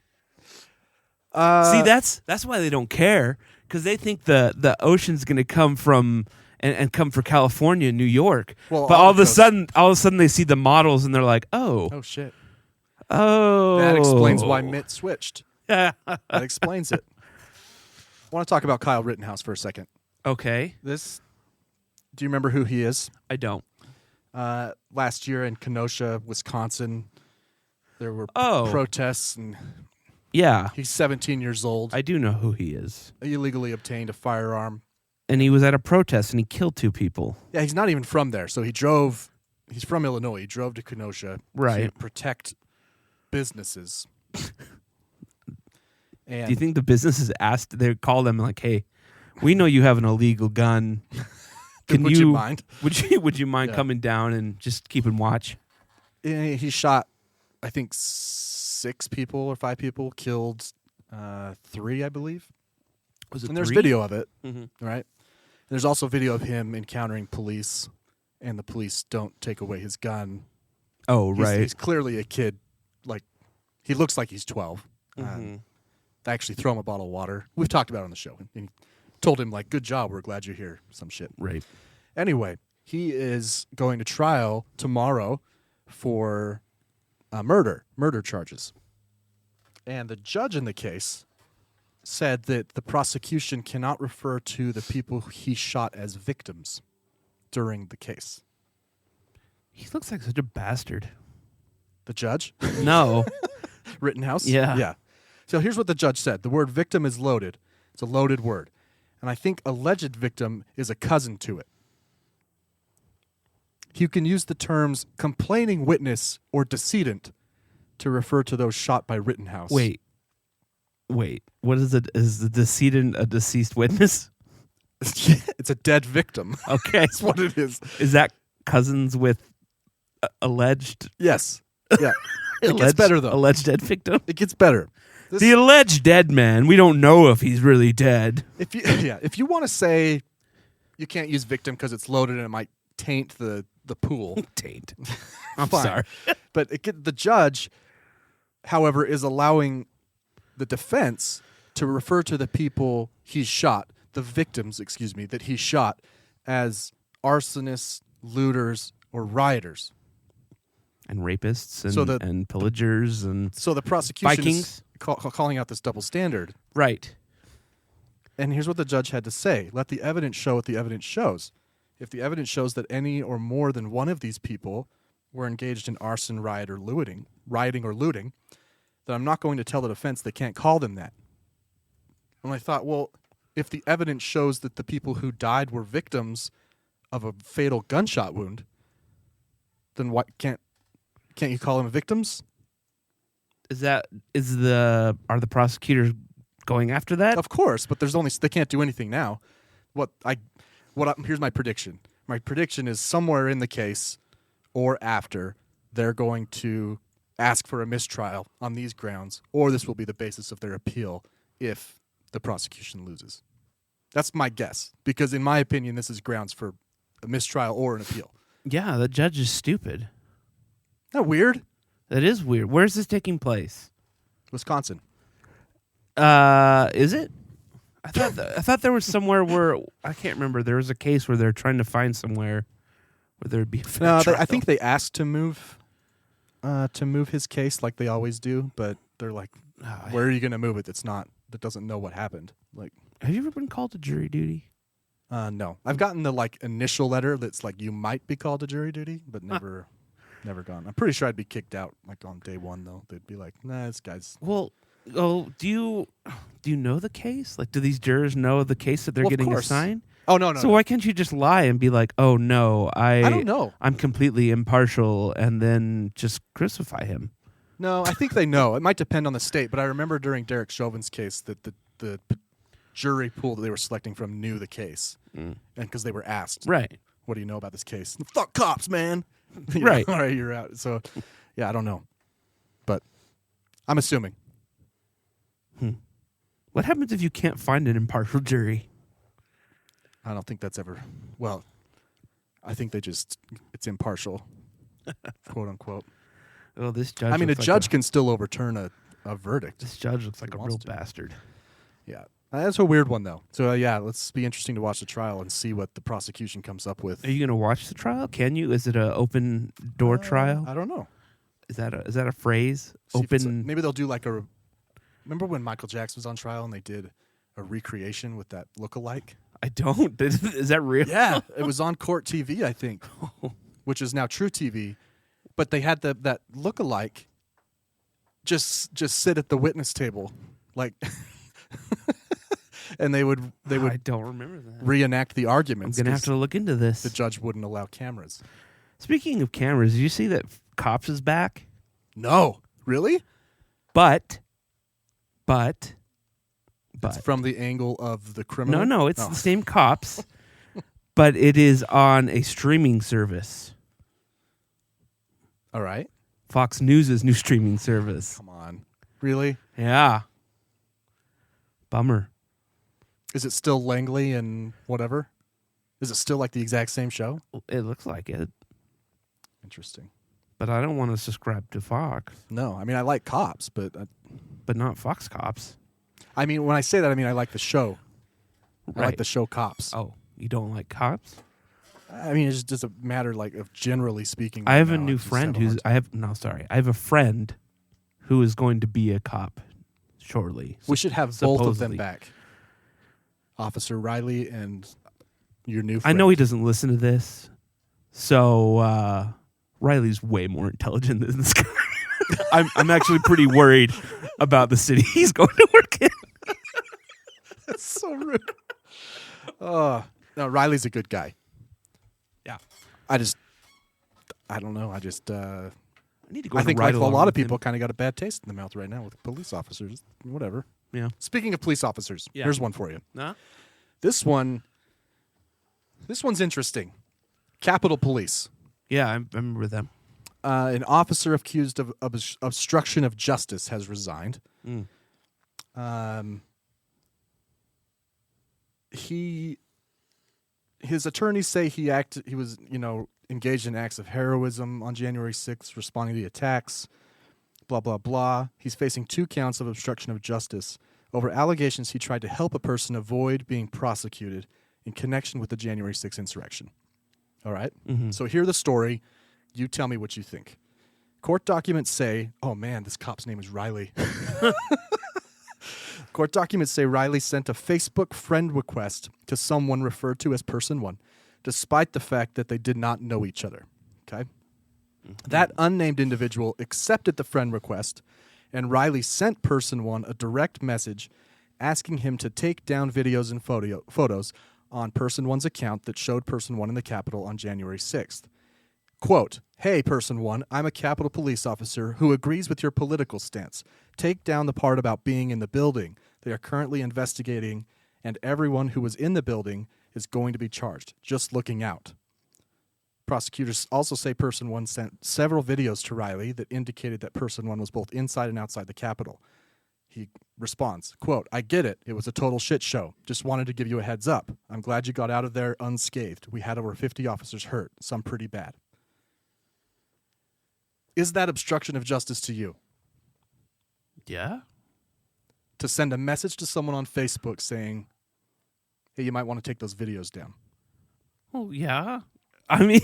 see, that's why they don't care, because they think the ocean's going to come from and come for California and New York. Well, but all all of the a coast. sudden they see the models and they're like, Oh, shit. oh, That explains why Mitt switched. That explains it. I want to talk about Kyle Rittenhouse for a second. Okay, Do you remember who he is? I don't. Last year in Kenosha, Wisconsin, there were Oh. protests, and Yeah, he's 17 years old. I do know who he is. Illegally obtained a firearm. And he was at a protest and he killed 2 people. Yeah, he's not even from there. So he's from Illinois. He drove to Kenosha to Right. protect businesses. And Do you think the businesses asked? They called them like, "Hey, we know you have an illegal gun. Can would you mind? Would you mind Yeah. coming down and just keeping watch?" he shot, I think, 6 people or 5 people, killed 3, I believe. Was it And there's 3? video of it, Mhm. right? There's also video of him encountering police, and the police don't take away his gun. Oh, right. He's clearly a kid. Like, he looks like he's 12. Mhm. They actually throw him a bottle of water. We've talked about it on the show. And told him, like, good job, we're glad you're here, some shit. Right. Anyway, he is going to trial tomorrow for murder charges. And the judge in the case said that the prosecution cannot refer to the people he shot as victims during the case. He looks like such a bastard. The judge? No. Rittenhouse? Yeah. Yeah. So here's what the judge said. The word victim is loaded. It's a loaded word. And I think alleged victim is a cousin to it. You can use the terms complaining witness or decedent to refer to those shot by Rittenhouse. Wait. What is it? Is the decedent a deceased witness? It's a dead victim. Okay. That's what it is. Is that cousins with alleged? Yes. Yeah. It gets better, though. Alleged dead victim? It gets better. The alleged dead man, we don't know if he's really dead. If you want to say you can't use victim because it's loaded and it might taint the pool. Taint. I'm fine. sorry. But the judge, however, is allowing the defense to refer to the people he shot, the victims, that he shot, as arsonists, looters, or rioters. And rapists and, So and pillagers and So the prosecution Vikings. is calling out this double standard. right. And here's what the judge had to say. Let the evidence show what the evidence shows. If the evidence shows that any or more than one of these people were engaged in arson, rioting, or looting, then I'm not going to tell the defense they can't call them that. And I thought, well, if the evidence shows that the people who died were victims of a fatal gunshot wound, then why can't you call them victims? Are the prosecutors going after that? Of course, but they can't do anything now. Here's my prediction. My prediction is somewhere in the case or after they're going to ask for a mistrial on these grounds, or this will be the basis of their appeal if the prosecution loses. That's my guess, because in my opinion, this is grounds for a mistrial or an appeal. Yeah, the judge is stupid. Isn't that weird? That is weird. Where is this taking place? Wisconsin. Is it? I thought there was somewhere where I can't remember. There was a case where they're trying to find somewhere where there'd be a fair No, trial. I think they asked to move his case like they always do, but they're like, where are you going to move it? That doesn't know what happened. Like, have you ever been called to jury duty? No, I've gotten the initial letter that's like you might be called to jury duty, but never gone. I'm pretty sure I'd be kicked out on day one though. They'd be like, nah, this guy's. Well, do you know the case? Like, do these jurors know the case that they're getting course. assigned? Oh no. So why can't you just lie and be like, oh no, I don't know. I'm completely impartial, and then just crucify him? No, I think they know. It might depend on the state, but I remember during Derek Chauvin's case that the jury pool that they were selecting from knew the case, and because they were asked, Right. what do you know about this case? Fuck cops, man. Right. All right, you're out. So, yeah, I don't know, but I'm assuming. What happens if you can't find an impartial jury? I don't think that's ever. Well, I think it's impartial, quote unquote. Oh, this judge. I mean, a looks like judge can still overturn a verdict. This judge looks like he a wants real to. bastard. Yeah. That's a weird one, though. So, yeah, let's be interesting to watch the trial and see what the prosecution comes up with. Are you going to watch the trial? Can you? Is it an open door trial? I don't know. Is that a phrase? See if it's Open. maybe they'll do like a. Remember when Michael Jackson was on trial and they did a recreation with that look-alike? I don't. Is that real? Yeah, it was on Court TV, I think, which is now True TV. But they had that look-alike just sit at the witness table, like, and they would I don't remember that. reenact the I'm arguments. gonna have 'cause to look into this. The judge wouldn't allow cameras. Speaking of cameras, did you see that Cops is back? No, really? But It's from the angle of the criminal. no, it's the same Cops, but it is on a streaming service. All right. Fox News' new streaming service. Come on, really? Yeah. Bummer. Is it still Langley and whatever? Is it still like the exact same show? It looks like it, Interesting. but I don't want to subscribe to Fox, No, I mean I like Cops, but but not Fox Cops. I mean when I say that I mean I like the show. I Right. like the show Cops. Oh, you don't like Cops? I mean, it's just a matter like of generally speaking. I have a now, new just friend have a hard time. I have a friend who is going to be a cop shortly. We should have both of them supposedly. back. Officer Riley and your new I friend. know he doesn't listen to this, so Riley's way more intelligent than this guy. I'm actually pretty worried about the city he's going to work in. That's so rude. No, Riley's a good guy. Yeah. I don't know. I need to go. I on think a ride like a along lot of with him. people kind of got a bad taste in the mouth right now with police officers. Whatever. Yeah. Speaking of police officers, Yeah. here's one for you. Nah? This one's interesting. Capitol Police. Yeah, I remember them. An officer accused of obstruction of justice has resigned. His attorneys say he was engaged in acts of heroism on January 6th, responding to the attacks. Blah blah blah. He's facing 2 counts of obstruction of justice over allegations he tried to help a person avoid being prosecuted in connection with the January 6th insurrection. All right? So hear the story. You tell me what you think. Court documents say, oh man, this cop's name is Riley. Court documents say Riley sent a Facebook friend request to someone referred to as Person 1, despite the fact that they did not know each other. Okay? That unnamed individual accepted the friend request, and Riley sent Person 1 a direct message asking him to take down videos and photos on Person 1's account that showed Person 1 in the Capitol on January 6th. Quote, "Hey, Person 1, I'm a Capitol police officer who agrees with your political stance. Take down the part about being in the building. They are currently investigating, and everyone who was in the building is going to be charged. Just looking out." Prosecutors also say Person 1 sent several videos to Riley that indicated that Person 1 was both inside and outside the Capitol. He responds, quote, "I get it. It was a total shit show. Just wanted to give you a heads up. I'm glad you got out of there unscathed. We had over 50 officers hurt, some pretty bad." Is that obstruction of justice to you? Yeah. To send a message to someone on Facebook saying, hey, you might want to take those videos down. Oh, yeah. I mean,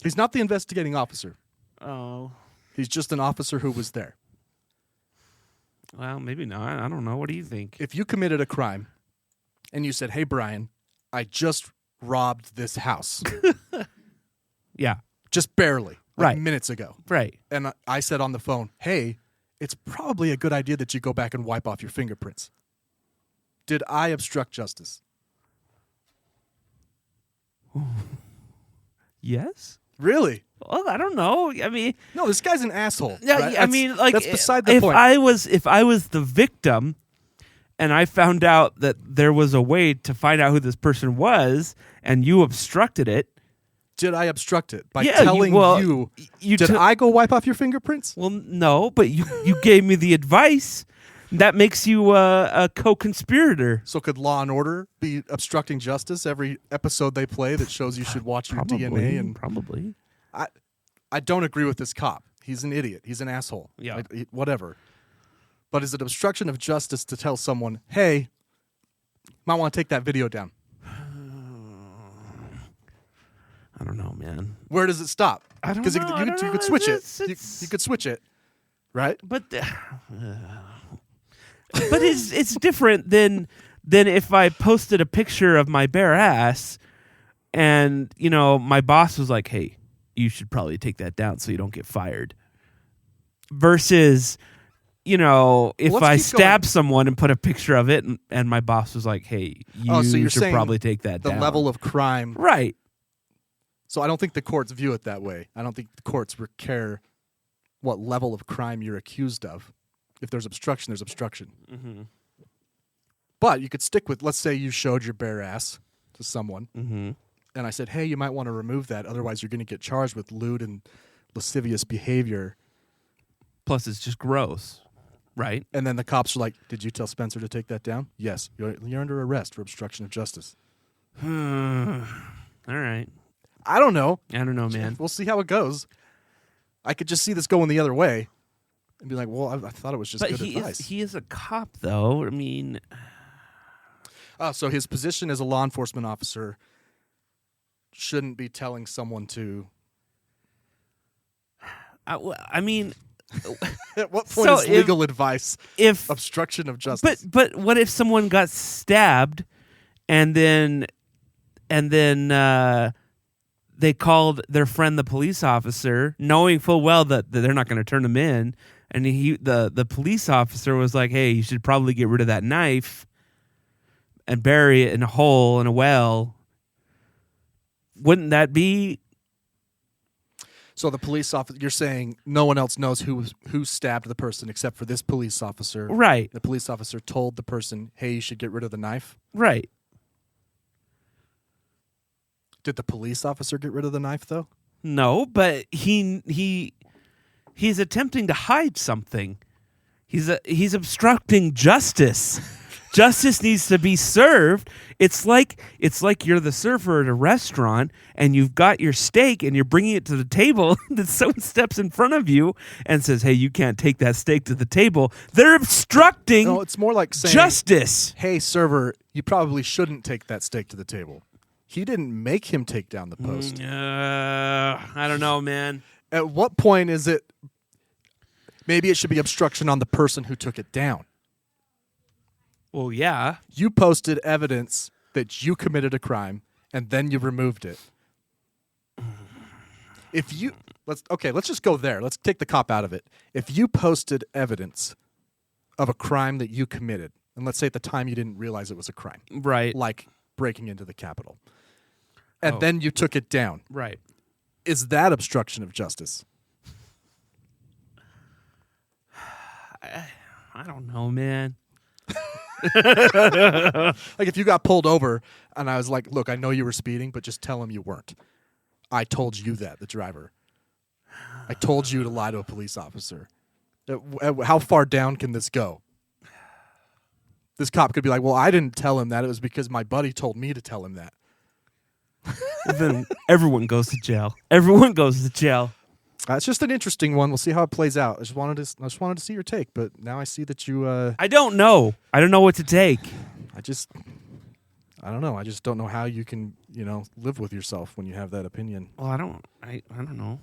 He's not the investigating officer. oh, He's just an officer who was there. well, maybe not. I don't know. What do you think? If you committed a crime and you said, hey, Bryan, I just robbed this house, Yeah. just barely, Right. minutes ago. Right. And I said on the phone, hey, it's probably a good idea that you go back and wipe off your fingerprints. Did I obstruct justice? Yes. Really? Well, I don't know. I mean, No, this guy's an asshole. yeah. right? I mean, like, that's beside the if point. if I was the victim, and I found out that there was a way to find out who this person was, and you obstructed it. Did I obstruct it by Yeah, telling you? you Did I go wipe off your fingerprints? Well, no, but you gave me the advice. That makes you a co-conspirator. So could Law and Order be obstructing justice every episode they play that shows you should watch your DNA? And Probably. I don't agree with this cop. He's an idiot. He's an asshole. Yeah. Whatever. But is it obstruction of justice to tell someone, hey, might want to take that video down? I don't know, man. Where does it stop? I don't Because know. I you don't know. could switch It's- it. You could switch it, right? But it's different than if I posted a picture of my bare ass, and my boss was like, "Hey, you should probably take that down so you don't get fired." Versus, if let's I keep stab going. someone and put a picture of it, and my boss was like, "Hey, you So you're should saying probably take that The down." level of crime. Right. So I don't think the courts view it that way. I don't think the courts care what level of crime you're accused of. If there's obstruction, there's obstruction. Mm-hmm. But you could stick with, let's say you showed your bare ass to someone, Mm-hmm. and I said, hey, you might want to remove that, otherwise you're going to get charged with lewd and lascivious behavior. Plus, it's just gross, right? And then the cops are like, did you tell Spencer to take that down? Yes. You're under arrest for obstruction of justice. All right. I don't know. I don't know, man. We'll see how it goes. I could just see this going the other way and be like, well, I thought it was just But good advice. he is a cop, though. I mean, So his position as a law enforcement officer shouldn't be telling someone to... I mean, At what point So is legal advice if obstruction of justice? but what if someone got stabbed, and then they called their friend the police officer, knowing full well that they're not going to turn him in, and the police officer was like, "Hey, you should probably get rid of that knife." and bury it in a hole in a well, wouldn't that be? So the police officer, you're saying no one else knows who stabbed the person except for this police officer. Right. The police officer told the person, hey, you should get rid of the knife. Right. Did the police officer get rid of the knife, though? No, but he's attempting to hide something. He's obstructing justice. Justice needs to be served. It's like you're the server at a restaurant and you've got your steak and you're bringing it to the table. Then someone steps in front of you and says, "Hey, you can't take that steak to the table." They're obstructing. No, it's more like saying, justice. Hey, server, you probably shouldn't take that steak to the table. He didn't make him take down the post. I don't know, man. At what point is it? Maybe it should be obstruction on the person who took it down. Well, yeah. You posted evidence that you committed a crime, and then you removed it. Let's just go there. Let's take the cop out of it. If you posted evidence of a crime that you committed, and let's say at the time you didn't realize it was a crime, Right. like breaking into the Capitol, and then you took it down, Right. is that obstruction of justice? I don't know, man. Like if you got pulled over and I was like, look, I know you were speeding, but just tell him you weren't. I told you that, the driver. I told you to lie to a police officer. How far down can this go? This cop could be like, well, I didn't tell him that. It was because my buddy told me to tell him that. Then everyone goes to jail. Everyone goes to jail. It's just an interesting one. We'll see how it plays out. I just wanted to see your take, but now I see that you. I don't know. I don't know what to take. I don't know. I just don't know how you can, live with yourself when you have that opinion. Well, I don't know.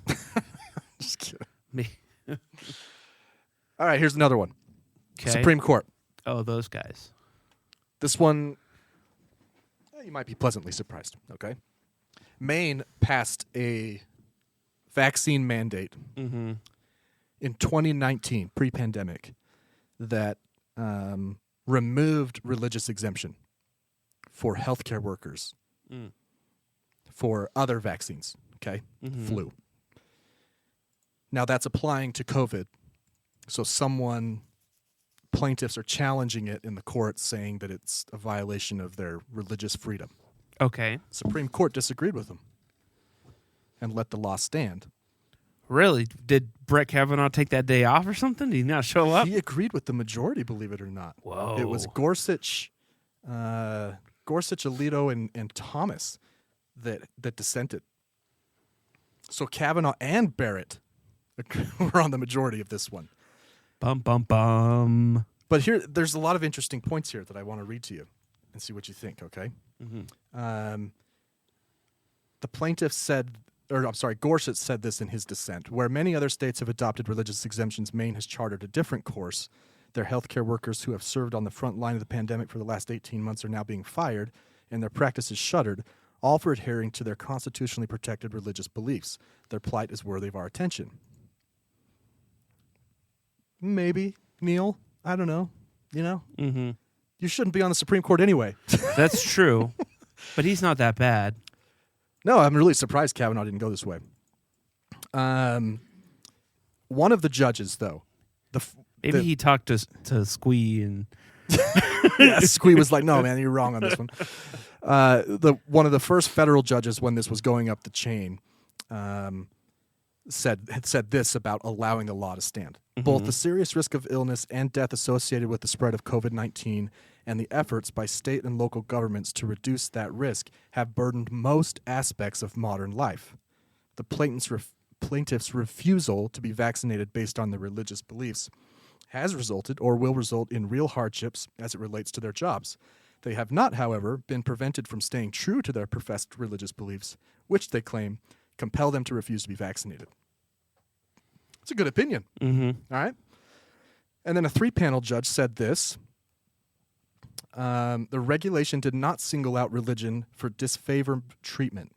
Just kidding. Me. All right, here's another one. 'Kay. Supreme Court. Oh, those guys. This one, you might be pleasantly surprised. Okay, Maine passed a vaccine mandate in 2019, pre-pandemic, that removed religious exemption for healthcare workers for other vaccines. Okay, flu. Now that's applying to COVID. So plaintiffs are challenging it in the court, saying that it's a violation of their religious freedom. Okay. Supreme Court disagreed with them and let the law stand. Really? Did Brett Kavanaugh take that day off or something? Did he not show up? He agreed with the majority, believe it or not. Whoa. It was Gorsuch, Alito, and Thomas that dissented. So Kavanaugh and Barrett were on the majority of this one. Bum, bum, bum. But there's a lot of interesting points here that I want to read to you and see what you think, okay? The plaintiff Gorsuch said this in his dissent. Where many other states have adopted religious exemptions, Maine has chartered a different course. Their healthcare workers who have served on the front line of the pandemic for the last 18 months are now being fired, and their practices shuttered, all for adhering to their constitutionally protected religious beliefs. Their plight is worthy of our attention. Maybe, Neil. I don't know. You shouldn't be on the Supreme Court anyway. That's true. But he's not that bad. No, I'm really surprised Kavanaugh didn't go this way. One of the judges, though. Maybe he talked to Squee and... Yeah, Squee was like, no, man, you're wrong on this one. One of the first federal judges when this was going up the chain had said this about allowing the law to stand. Both the serious risk of illness and death associated with the spread of COVID-19 and the efforts by state and local governments to reduce that risk have burdened most aspects of modern life. The plaintiff's refusal to be vaccinated based on their religious beliefs has resulted or will result in real hardships as it relates to their jobs. They have not, however, been prevented from staying true to their professed religious beliefs, which they claim compel them to refuse to be vaccinated. It's a good opinion. All right? And then a 3-panel judge said this. The regulation did not single out religion for disfavored treatment.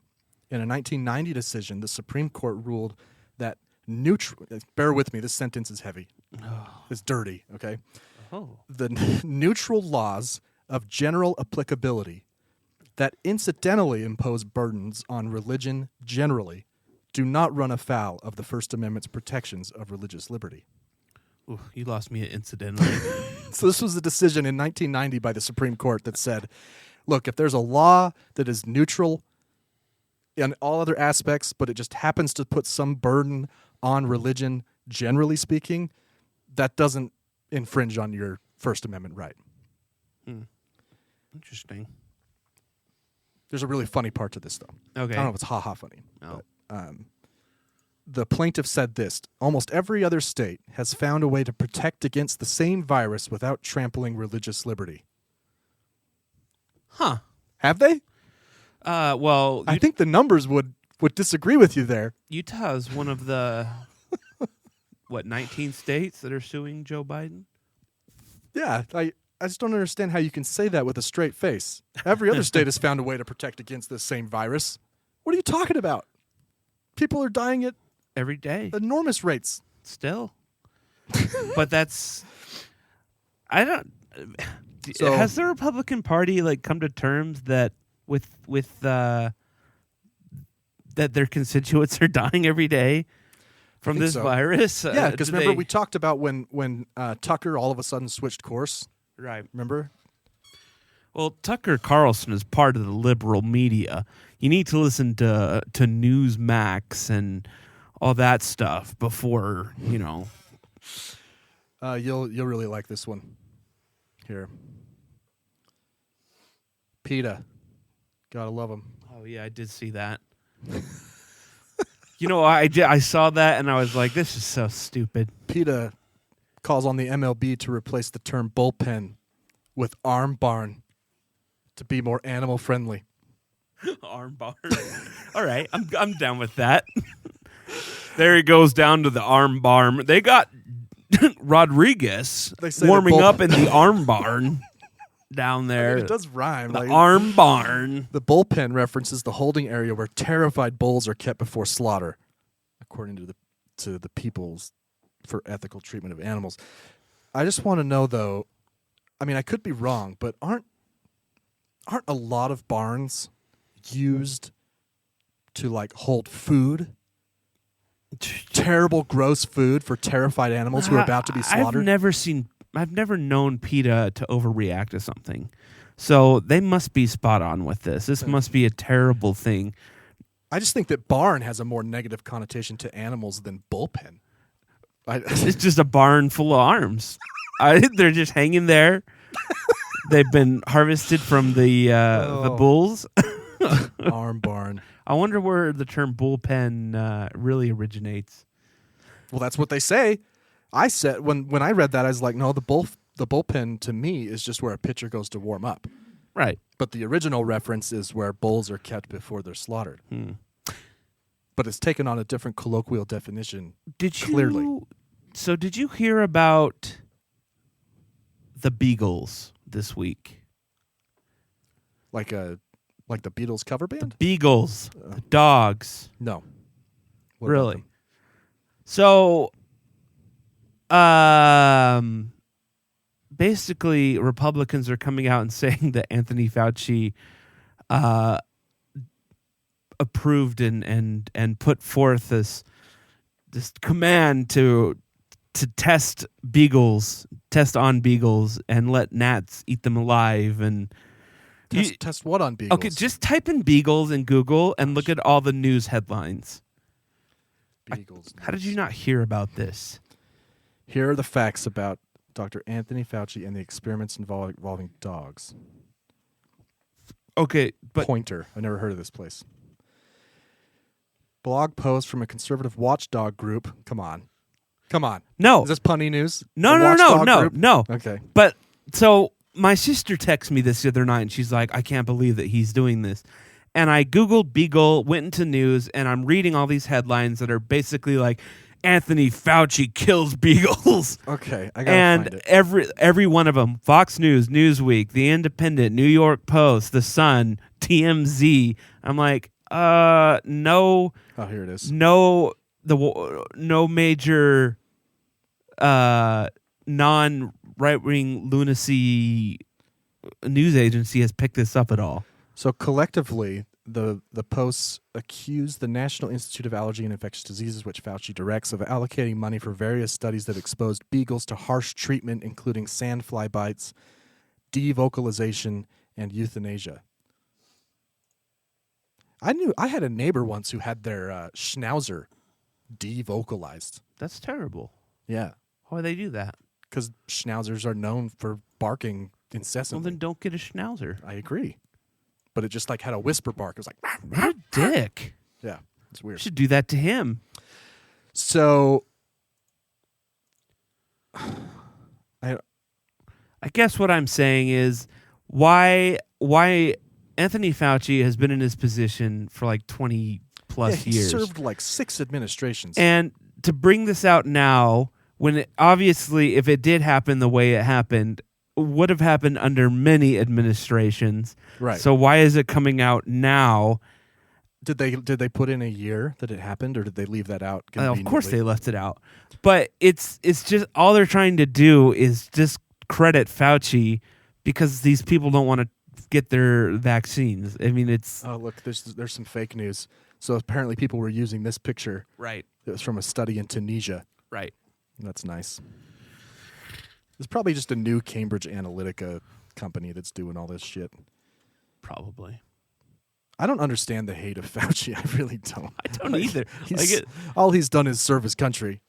In a 1990 decision, the Supreme Court ruled that bear with me, this sentence is heavy. It's dirty, okay? The neutral laws of general applicability that incidentally impose burdens on religion generally do not run afoul of the First Amendment's protections of religious liberty. Ooh, you lost me at incidentally. So this was a decision in 1990 by the Supreme Court that said, look, if there's a law that is neutral in all other aspects, but it just happens to put some burden on religion, generally speaking, that doesn't infringe on your First Amendment right. Interesting. There's a really funny part to this, though. Okay. I don't know if it's ha-ha funny. Oh. But, the plaintiff said this: almost every other state has found a way to protect against the same virus without trampling religious liberty. Huh. Have they? Well, I think the numbers would disagree with you there. Utah is one of the 19 states that are suing Joe Biden? Yeah, I just don't understand how you can say that with a straight face. Every other state has found a way to protect against this same virus. What are you talking about? People are dying at Every day. enormous rates. Still. But that's... I don't... So- has the Republican Party come to terms that with that their constituents are dying every day from think this so. virus? Yeah, because do remember they- we talked about when Tucker all of a sudden switched course. Right. Remember? Well, Tucker Carlson is part of the liberal media. You need to listen to Newsmax and all that stuff before, You'll really like this one. Here. PETA. Gotta love him. Oh yeah, I did see that. I saw that and I was like, this is so stupid. PETA calls on the MLB to replace the term bullpen with arm barn to be more animal friendly. Arm barn. All right, I'm down with that. There he goes down to the arm barn. They got Rodriguez They say warming the bull- up in the arm barn down there. It does rhyme. The arm barn. The bullpen references the holding area where terrified bulls are kept before slaughter, according to the People's for Ethical Treatment of Animals. I just want to know, though. I mean, I could be wrong, but aren't a lot of barns used to hold food? Terrible, gross food for terrified animals who are about to be slaughtered. I've never known PETA to overreact to something. So they must be spot on with this. This must be a terrible thing. I just think that barn has a more negative connotation to animals than bullpen. It's just a barn full of arms. They're just hanging there. They've been harvested from the bulls. Arm barn. I wonder where the term bullpen really originates. Well, that's what they say. I said when I read that, I was like, no, the bullpen to me is just where a pitcher goes to warm up. Right. But the original reference is where bulls are kept before they're slaughtered. But it's taken on a different colloquial definition. Clearly. So did you hear about the Beagles this week? Like the Beatles cover band? Beagles, the dogs. No. What about Really? them? So, basically, Republicans are coming out and saying that Anthony Fauci approved and put forth this command to test on beagles and let gnats eat them alive and Test what on beagles? okay, just type in beagles in Google and look at all the news headlines. Beagles. How did you not hear about this? Here are the facts about Dr. Anthony Fauci and the experiments involving dogs. Okay, but Pointer. I've never heard of this place. Blog post from a conservative watchdog group. Come on. no, Is this punny news? no, A no, no, watchdog no, group? no. Okay. But so my sister texted me this the other night, and she's like, "I can't believe that he's doing this." And I Googled Beagle, went into news, and I'm reading all these headlines that are basically like, Anthony Fauci kills beagles. Okay, I gotta find it. every one of them, Fox News, Newsweek, The Independent, New York Post, The Sun, TMZ. I'm like, no, Oh, here it is. no major non right-wing lunacy news agency has picked this up at all. So collectively, the posts accuse the National Institute of Allergy and Infectious Diseases, which Fauci directs, of allocating money for various studies that exposed beagles to harsh treatment, including sandfly bites, devocalization, and euthanasia. I had a neighbor once who had their schnauzer devocalized. That's terrible. Yeah. Why do they do that? Because schnauzers are known for barking Well, incessantly. then don't get a schnauzer. I agree. But it just like had a whisper bark. It was like, What a dick. yeah, it's You weird. should do that to him. So, I guess what I'm saying is why Anthony Fauci has been in his position for like 20 plus he years. served like 6 administrations. And to bring this out now, when obviously if it did happen the way it happened, would have happened under many administrations. Right. So why is it coming out now? Did they put in a year that it happened, or did they leave that out? Of course they left it out. But it's just all they're trying to do is discredit Fauci because these people don't want to get their vaccines. I mean, it's... Oh, look, there's some fake news. So apparently people were using this picture. Right. It was from a study in Tunisia. Right. That's nice. It's probably just a new Cambridge Analytica company that's doing all this shit. Probably. I don't understand the hate of Fauci. I really don't. I don't either. All he's done is serve his country.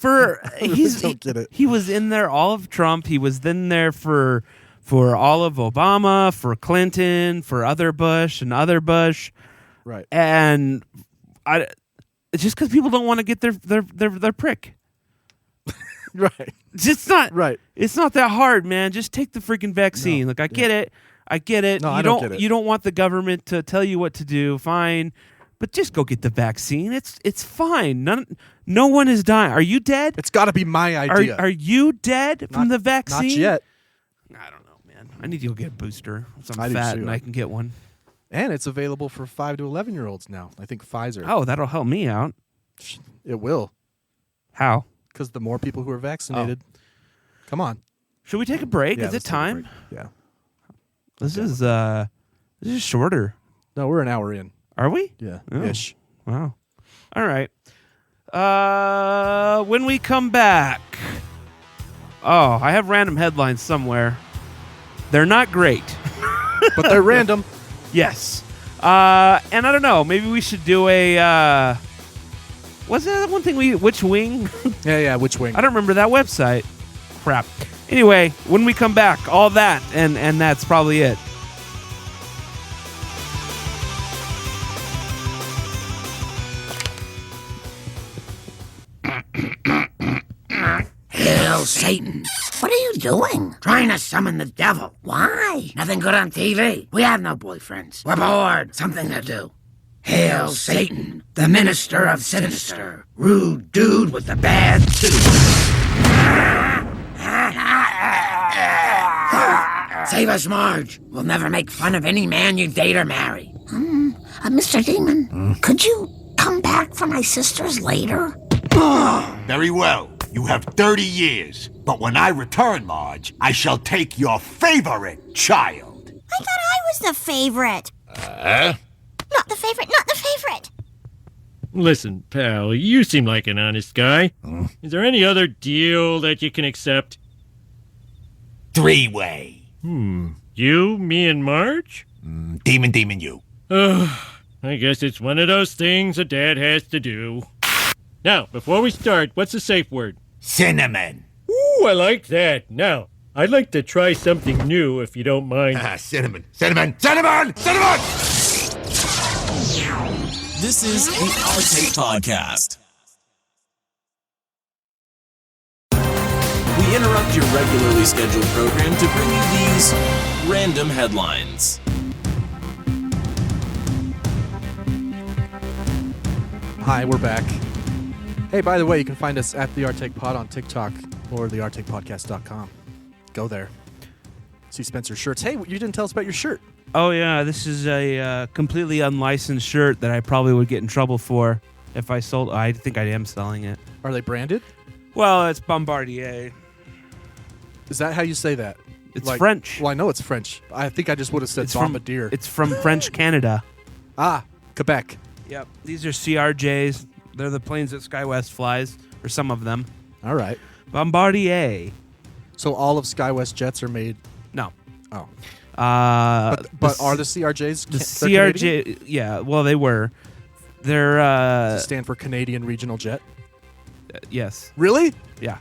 Don't get it. He was in there all of Trump. He was in there for all of Obama, for Clinton, for other Bush and other Bush. Right. And it's just because people don't want to get their prick. Right. It's not right. It's not that hard, man. Just take the freaking vaccine. No. Like I get it. I get it. No, I don't get it. You don't want the government to tell you what to do. Fine. But just go get the vaccine. It's fine. No one is dying. Are you dead? It's got to be my idea. Are you dead from the vaccine? Not yet. I don't know, man. I need to go get a booster. So I I'm do fat too. and I can get one. And it's available for 5 to 11-year-olds now. I think Pfizer. Oh, that'll help me out. It will. How? Because the more people who are vaccinated. Come on. Should we take a break? Yeah, Is it let's take a time? break. Yeah. This is shorter. No, we're an hour in. Are we? Yeah. Oh. Ish. Wow. All right. When we come back. Oh, I have random headlines somewhere. They're not great. But they're random. Yes. And I don't know. Maybe we should do a... what's that one thing Which Wing? Yeah, which wing? I don't remember that website. Crap. Anyway, when we come back, all that, and that's probably it. Hail Satan. What are you doing? Trying to summon the devil. Why? Nothing good on TV. We have no boyfriends. We're bored. Something to do. Hail Satan, the minister of sinister. Rude dude with the bad suit. Save us, Marge. We'll never make fun of any man you date or marry. Mr. Demon, could you come back for my sisters later? Very well. You have 30 years. But when I return, Marge, I shall take your favorite child. I thought I was the favorite. Not the favorite. Listen, pal, you seem like an honest guy. Is there any other deal that you can accept? 3-way. You, me, and Marge? Demon, you. I guess it's one of those things a dad has to do. Now, before we start, what's the safe word? Cinnamon. Ooh, I like that. Now, I'd like to try something new, if you don't mind. Cinnamon. This is the Our Take Podcast. We interrupt your regularly scheduled program to bring you these random headlines. Hi, we're back. Hey, by the way, you can find us at the Our Take Pod on TikTok or theourtakepodcast.com. Go there. See Spencer's shirts. Hey, you didn't tell us about your shirt. Oh, yeah. This is a completely unlicensed shirt that I probably would get in trouble for if I sold. I think I am selling it. Are they branded? Well, it's Bombardier. Is that how you say that? It's French. Well, I know it's French. I think I just would have said bombardier. It's from French Canada. Quebec. Yep. These are CRJs. They're the planes that SkyWest flies, or some of them. All right. Bombardier. So all of SkyWest jets are made. No. Oh. But are the CRJs? The CRJ? Yeah. Well, they were. They're. Does it stand for Canadian Regional Jet? Yes. Really? Yeah.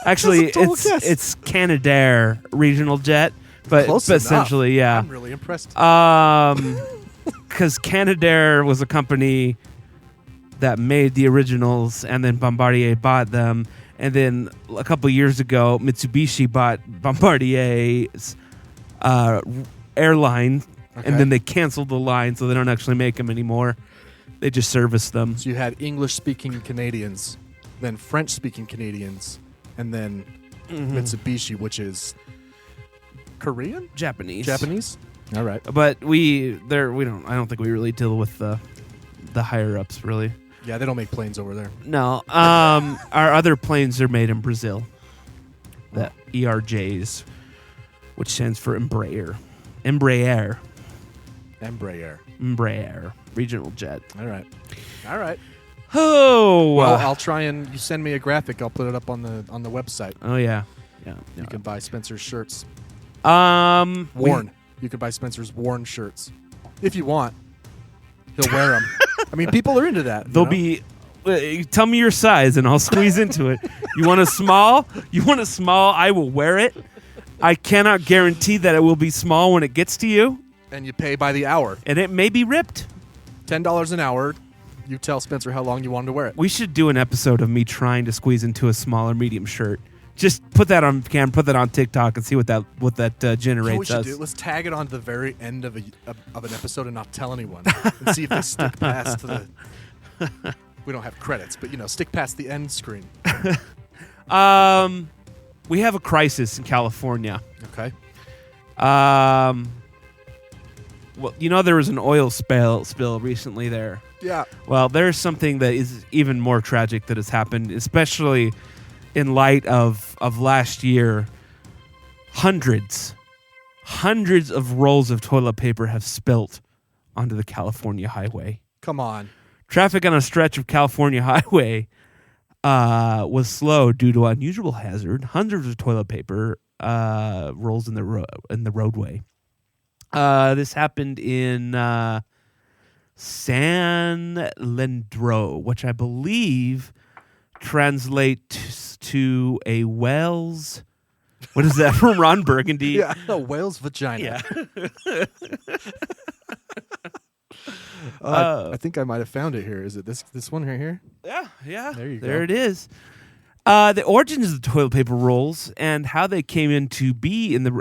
Actually, it's Canadair Regional Jet, but essentially, yeah. I'm really impressed. Because Canadair was a company that made the originals, and then Bombardier bought them, and then a couple years ago, Mitsubishi bought Bombardier's airline, and then they canceled the line, so they don't actually make them anymore. They just service them. So you had English-speaking Canadians, then French-speaking Canadians, and then Mitsubishi, which is Korean? Japanese. All right. But I don't think we really deal with the higher ups really. Yeah, they don't make planes over there. No. Our other planes are made in Brazil. The ERJs, which stands for Embraer. Regional jet. All right. Oh. Well, I'll try and you send me a graphic. I'll put it up on the website. Oh yeah. You can buy Spencer's shirts. Worn. You can buy Spencer's worn shirts if you want. He'll wear them. I mean, people are into that. They'll be. Tell me your size, and I'll squeeze into it. You want a small? I will wear it. I cannot guarantee that it will be small when it gets to you. And you pay by the hour. And it may be ripped. $10 an hour. You tell Spencer how long you want him to wear it. We should do an episode of me trying to squeeze into a small or medium shirt. Just put that on camera, put that on TikTok, and see what that generates us. Let's tag it on the very end of an episode and not tell anyone, and see if they stick past the. We don't have credits, but stick past the end screen. We have a crisis in California. Okay. Well, there was an oil spill recently there. Yeah. Well, there's something that is even more tragic that has happened, especially in light of last year. Hundreds of rolls of toilet paper have spilt onto the California highway. Come on. Traffic on a stretch of California highway was slow due to unusual hazard. Hundreds of toilet paper rolls in the roadway. This happened in San Leandro, which I believe translates to a whale's. What is that from Ron Burgundy? Yeah, a whale's vagina. Yeah. I think I might have found it here. Is it this one right here? Yeah. There you go. There it is. The origins of the toilet paper rolls and how they came into be in the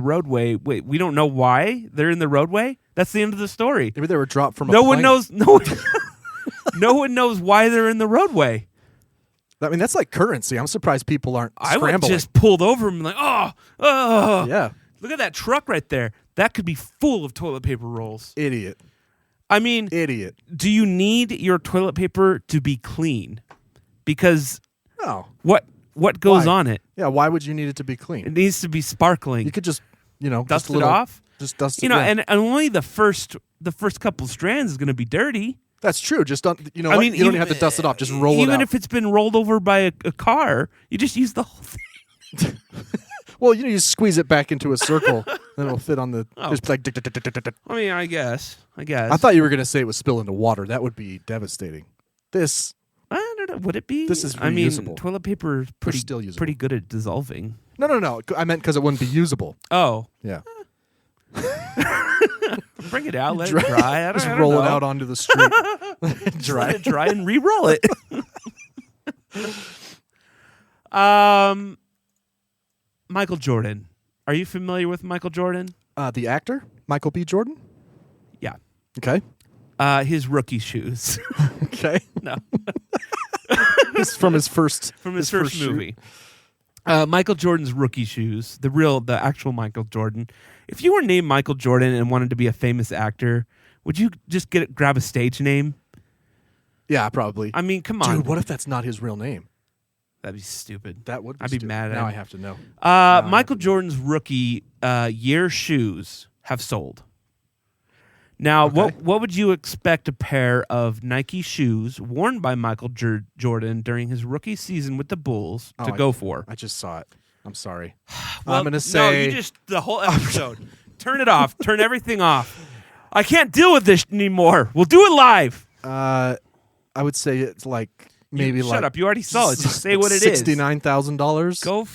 roadway. Wait, we don't know why they're in the roadway. That's the end of the story. Maybe they were dropped from. No one knows. No one knows why they're in the roadway. I mean, that's like currency. I'm surprised people aren't scrambling. I would just pulled over and like, oh, yeah. Look at that truck right there. That could be full of toilet paper rolls. Idiot. I mean, idiot. Do you need your toilet paper to be clean? Because no. What goes on it? Yeah, why would you need it to be clean? It needs to be sparkling. You could just, dust it off. Just dust it. And only the first couple strands is going to be dirty. That's true. Just don't. You don't even have to dust it off. Just roll it out. Even if it's been rolled over by a car, you just use the whole thing. Well, you squeeze it back into a circle, then it'll fit on the. Just like. I mean, I guess. I thought you were going to say it would spill into water. That would be devastating. This. I don't know. Would it be? This is reusable. I mean, toilet paper is pretty good at dissolving. No. I meant because it wouldn't be usable. Oh. Yeah. Bring it out. Let it dry. I just don't roll know. it out onto the street. Let it dry and re-roll it. Michael Jordan. Are you familiar with Michael Jordan? The actor, Michael B. Jordan? Yeah. Okay. His rookie shoes. Okay. No. It's from his first movie. Michael Jordan's rookie shoes, the actual Michael Jordan. If you were named Michael Jordan and wanted to be a famous actor, would you just grab a stage name? Yeah, probably. I mean, come on. Dude, what if that's not his real name? That'd be stupid. That would be I'd be stupid. mad at Now him. I have to know. Michael Jordan's rookie year shoes have sold. Now, what would you expect a pair of Nike shoes worn by Michael Jordan during his rookie season with the Bulls to go for? I just saw it. I'm sorry. Well, I'm going to say... No, you just... The whole episode. Turn it off. Turn everything off. I can't deal with this anymore. We'll do it live. I would say it's like... Maybe Shut up. You already saw it. Just say what it is. $69,000. Go...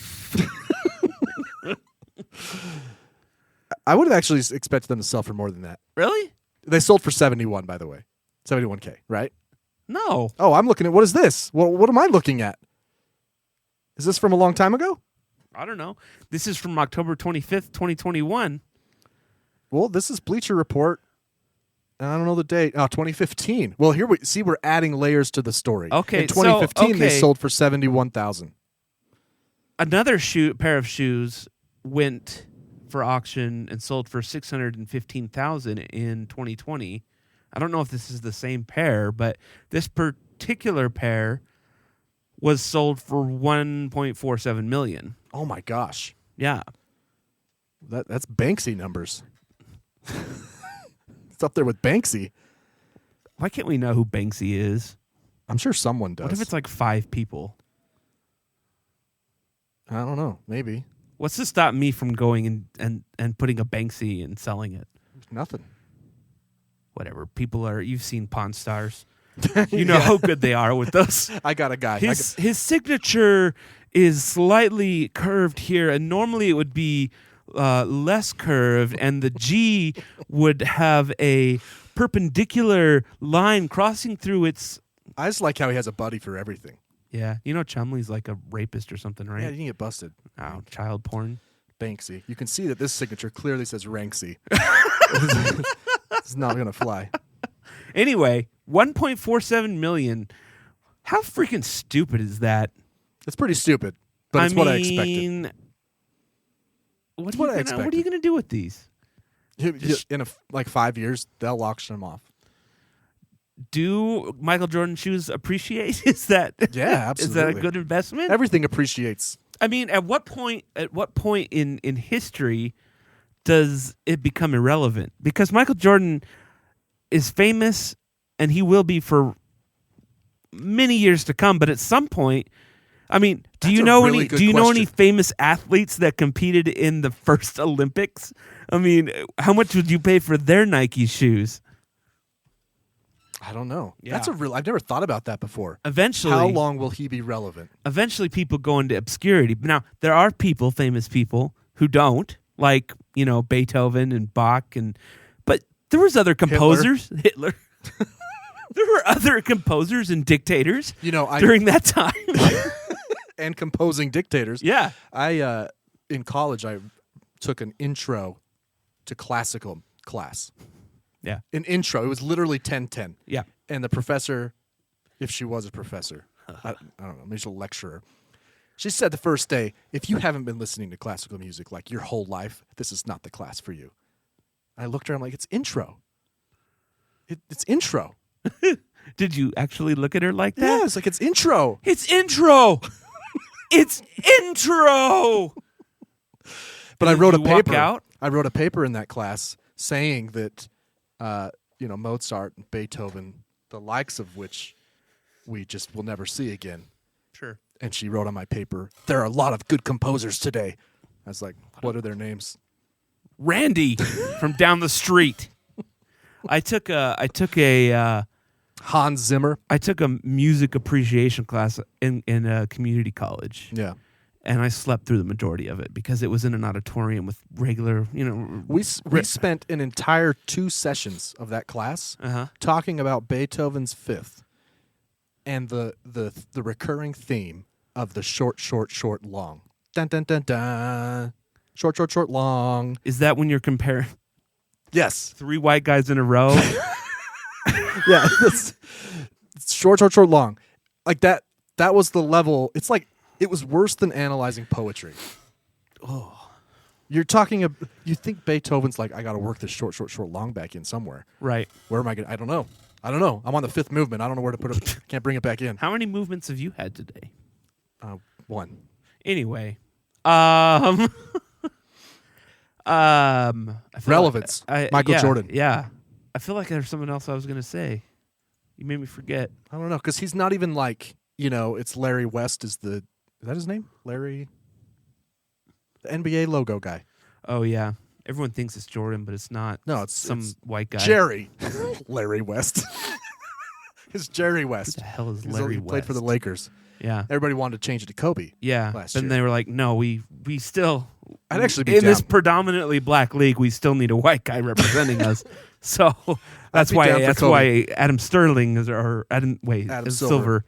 I would have actually expected them to sell for more than that. Really? They sold for 71, by the way. 71K, right? No. Oh, I'm looking at... What is this? What am I looking at? Is this from a long time ago? I don't know. This is from October 25th, 2021. Well, this is Bleacher Report. I don't know the date. Oh, 2015. Well, here we see we're adding layers to the story. Okay, in 2015 they sold for 71,000. Another pair of shoes went for auction and sold for 615,000 in 2020. I don't know if this is the same pair, but this particular pair was sold for 1.47 million. Oh my gosh. Yeah. That's Banksy numbers. It's up there with Banksy. Why can't we know who Banksy is? I'm sure someone does. What if it's like 5 people? I don't know. Maybe. What's to stop me from going and putting a Banksy and selling it? Nothing. Whatever. You've seen Pawn Stars. You know how good they are with those. I got a guy. His signature is slightly curved here, and normally it would be less curved, and the G would have a perpendicular line crossing through its... I just like how he has a buddy for everything. Yeah. You know Chumley's like a rapist or something, right? Yeah, you can get busted. Oh, child porn. Banksy. You can see that this signature clearly says Ranksy. It's not going to fly. Anyway, 1.47 million. How freaking stupid is that? It's pretty stupid, but it's what I expected. What are you going to do with these? In 5 years, they'll auction them off. Do Michael Jordan shoes appreciate? Is that absolutely. Is that a good investment? Everything appreciates. I mean, at what point in history does it become irrelevant? Because Michael Jordan is famous, and he will be for many years to come. But at some point, I mean, do you know any famous athletes that competed in the first Olympics? I mean, how much would you pay for their Nike shoes? I don't know. Yeah. I've never thought about that before. Eventually, how long will he be relevant? Eventually, people go into obscurity. Now, there are famous people who don't, like Beethoven and Bach, but there was other composers. Hitler. There were other composers and dictators. During that time, and composing dictators. Yeah, I in college I took an intro to classical class. Yeah. An intro. It was literally 10-10. Yeah. And the professor, if she was a professor, I don't know, maybe she's a lecturer. She said the first day, if you haven't been listening to classical music like your whole life, this is not the class for you. I looked at her, I'm like, it's intro. It's intro. Did you actually look at her like that? Yeah, it's like, it's intro. It's intro. It's intro. But I wrote a paper. Out? I wrote a paper in that class saying that Mozart and Beethoven, the likes of which we just will never see again. Sure. And she wrote on my paper, there are a lot of good composers today. I was like, what are their names? Randy from down the street. I took a Hans Zimmer. I took a music appreciation class in a community college. Yeah. And I slept through the majority of it because it was in an auditorium with regular, We spent an entire 2 sessions of that class talking about Beethoven's Fifth and the recurring theme of the short, short, short, long. Dun, dun, dun, dun. Short, short, short, long. Is that when you're comparing? Yes. 3 white guys in a row? Yeah. It's short, short, short, long. Like that was the level. It's like, it was worse than analyzing poetry. Oh. You're talking, you think Beethoven's like, I got to work this short, short, short, long back in somewhere. Right. Where am I going to, I don't know. I'm on the 5th movement. I don't know where to put it. Can't bring it back in. How many movements have you had today? One. Anyway, Relevance. Michael Jordan. Yeah. I feel like there's something else I was going to say. You made me forget. I don't know, because he's not even like, it's Larry West is that his name? Larry? The NBA logo guy. Oh, yeah. Everyone thinks it's Jordan, but it's not. No, it's some white guy. Jerry. Larry West. It's Jerry West. Who the hell is Larry He West? played for the Lakers. Yeah. Everybody wanted to change it to Kobe. Yeah. Last But year. they were like, no, we still. I'd actually be in this down. predominantly black league, we still need a white guy representing us. So that's be down for why Kobe. Adam Sterling is Adam is Silver. Silver.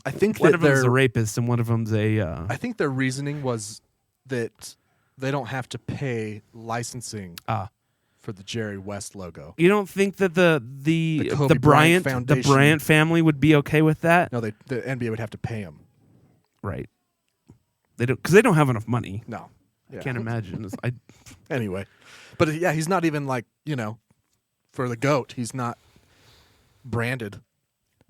I think One that of them's a their rapist and one of them's a. I think their reasoning was that they don't have to pay licensing for the Jerry West logo. You don't think that the Kobe Bryant Foundation- Bryant family would be okay with that? No, the NBA would have to pay them. Right. They don't, because they don't have enough money. No. I can't imagine. Anyway, but yeah, he's not even like, for the GOAT, he's not branded.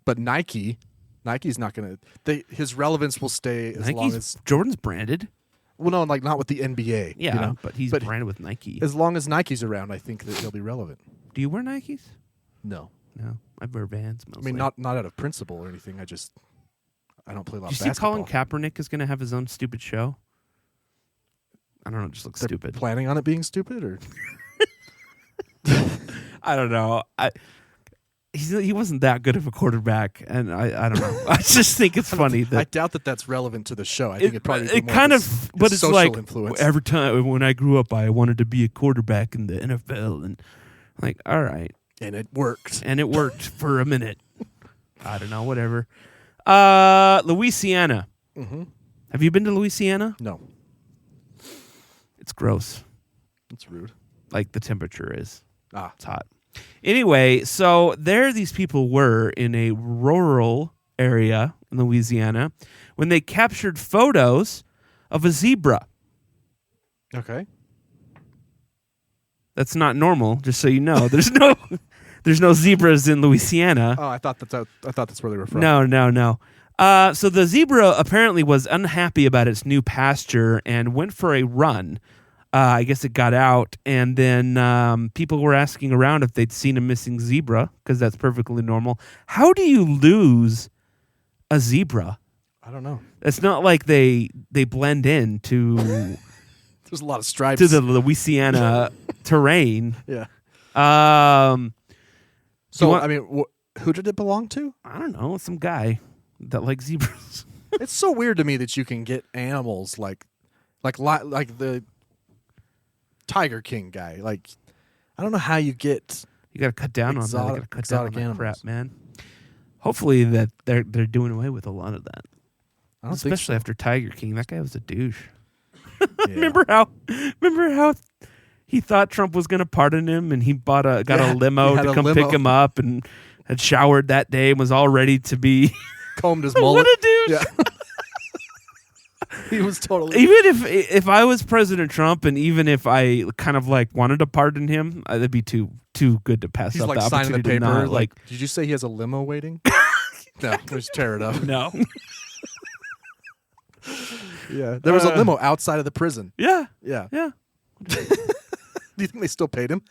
But Nike's not going to. His relevance will stay as long as Jordan's branded. Well, no, like not with the NBA. Yeah, but he's branded with Nike. As long as Nike's around, I think that he'll be relevant. Do you wear Nikes? No. No, I wear Vans mostly. I mean, not out of principle or anything. I don't play a lot You of see, basketball. Colin Kaepernick is going to have his own stupid show. I don't know. It just looks They're stupid. Planning on it being stupid, or I don't know. He wasn't that good of a quarterback, and I don't know. I just think it's funny that I doubt that that's relevant to the show. I think it probably it kind of, but it's social like influence. every time when I grew up, I wanted to be a quarterback in the NFL, and like, all right, and it worked, for a minute. I don't know, whatever. Louisiana. Mm-hmm. Have you been to Louisiana? No. It's gross. That's rude. Like the temperature is. It's hot. Anyway, so there these people were in a rural area in Louisiana when they captured photos of a zebra. Okay. That's not normal, just so you know. There's no zebras in Louisiana. Oh, I thought that's where they were from. No. So the zebra apparently was unhappy about its new pasture and went for a run. I guess it got out, and then people were asking around if they'd seen a missing zebra, because that's perfectly normal. How do you lose a zebra? I don't know. It's not like they blend in to There's a lot of stripes to the Louisiana terrain. Yeah. So I mean, who did it belong to? I don't know, some guy that likes zebras. It's so weird to me that you can get animals like the Tiger King guy. Like, I don't know how you get. You got to cut down on that. You got to cut down on exotic that animals. crap, man. Hopefully that they're doing away with a lot of that. I don't think Especially so. after Tiger King, that guy was a douche. Yeah. Remember how he thought Trump was going to pardon him, and he got a limo had to a come limo. pick him up, and had showered that day and was all ready to be Combed his mullet. what a douche. Yeah. He was totally. Even if I was President Trump, and even if I kind of like wanted to pardon him, that'd be too good to pass He's up like the signing the opportunity to paper. not, Like, did you say he has a limo waiting? No, just tear it up. no. Yeah, there was a limo outside of the prison. Yeah. Yeah. Yeah. Do you think they still paid him?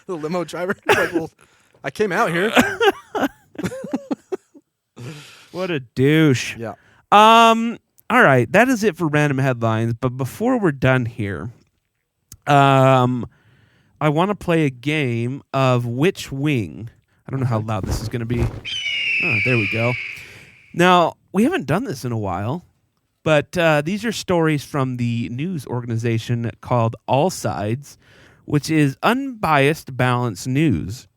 The limo driver. Like, well, I came out here. What a douche. Yeah. All right, that is it for random headlines. But before we're done here, I want to play a game of Which Wing. I don't know how loud this is going to be. Oh, there we go. Now, we haven't done this in a while, but these are stories from the news organization called All Sides, which is unbiased, balanced news.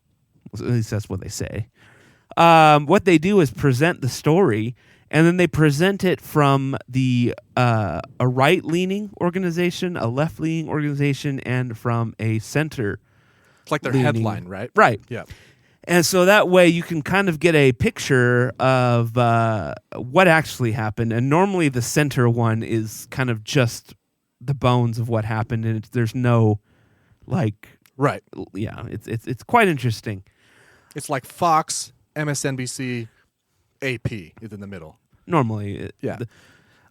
At least that's what they say. What they do is present the story, and then they present it from a right-leaning organization, a left-leaning organization, and from a center. It's like their leaning. headline, right? Right. Yeah. And so that way you can kind of get a picture of what actually happened. And normally the center one is kind of just the bones of what happened, and there's no like Right. Yeah, it's quite interesting. It's like Fox, MSNBC, AP is in the middle. Normally. Yeah.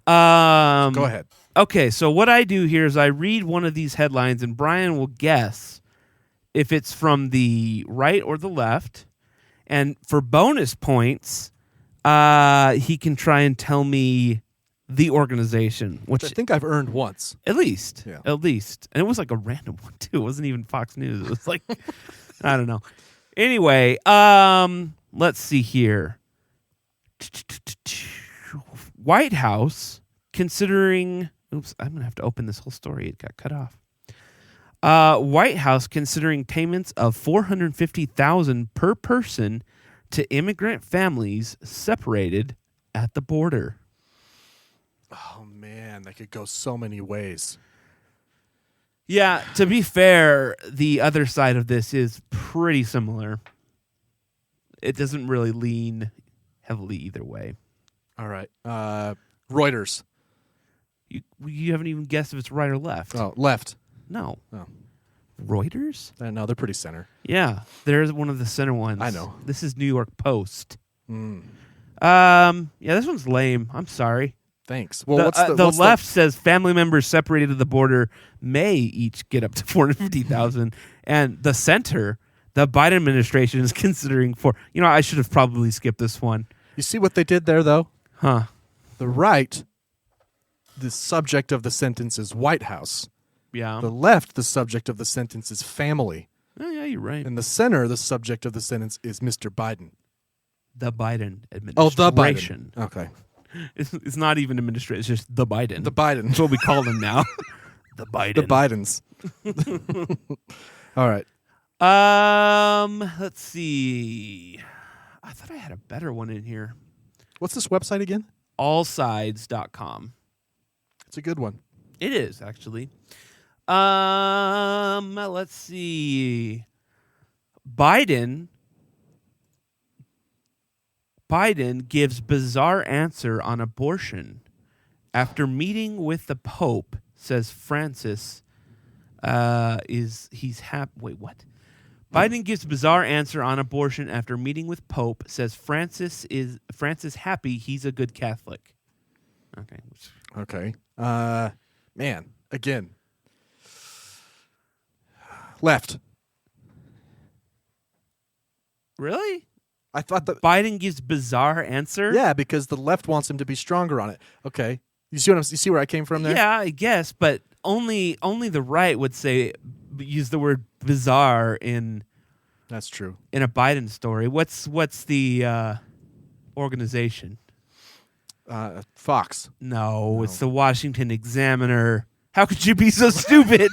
Go ahead. Okay, so what I do here is I read one of these headlines, and Brian will guess if it's from the right or the left. And for bonus points, he can try and tell me the organization, which I think I've earned once. At least. Yeah. At least. And it was like a random one, too. It wasn't even Fox News. It was like, I don't know. Anyway, let's see here. White House considering... Oops, I'm going to have to open this whole story. It got cut off. White House considering payments of $450,000 per person to immigrant families separated at the border. Oh, man, that could go so many ways. Yeah, to be fair, the other side of this is pretty similar. It doesn't really lean heavily either way. All right. Reuters. You haven't even guessed if it's right or left. Oh, left. No. Oh. Reuters? No, they're pretty center. Yeah, there's one of the center ones. I know. This is New York Post. Mm. Yeah, this one's lame. I'm sorry. Thanks. Well, the left says family members separated at the border may each get up to $450,000, and the center, the Biden administration, is considering for. I should have probably skipped this one. You see what they did there, though? Huh? The right, the subject of the sentence is White House. Yeah. The left, the subject of the sentence is family. Oh, yeah, you're right. In the center, the subject of the sentence is Mr. Biden. The Biden administration. Oh, the Biden. Okay. It's not even administration. It's just the Biden. The Biden. That's what we call them now. The Biden. The Bidens. All right. Let's see. I thought I had a better one in here. What's this website again? Allsides.com. It's a good one. It is, actually. Let's see. Biden gives bizarre answer on abortion after meeting with the Pope. Says Francis he's happy. Wait, what? Biden gives bizarre answer on abortion after meeting with Pope. Says Francis happy he's a good Catholic. Okay. Man, again. Left. Really? I thought that Biden gives bizarre answer. Yeah, because the left wants him to be stronger on it. Okay, you see where I came from there? Yeah, I guess, but only the right would use the word bizarre in. That's true. In a Biden story, what's the organization? Fox. No, it's the Washington Examiner. How could you be so stupid?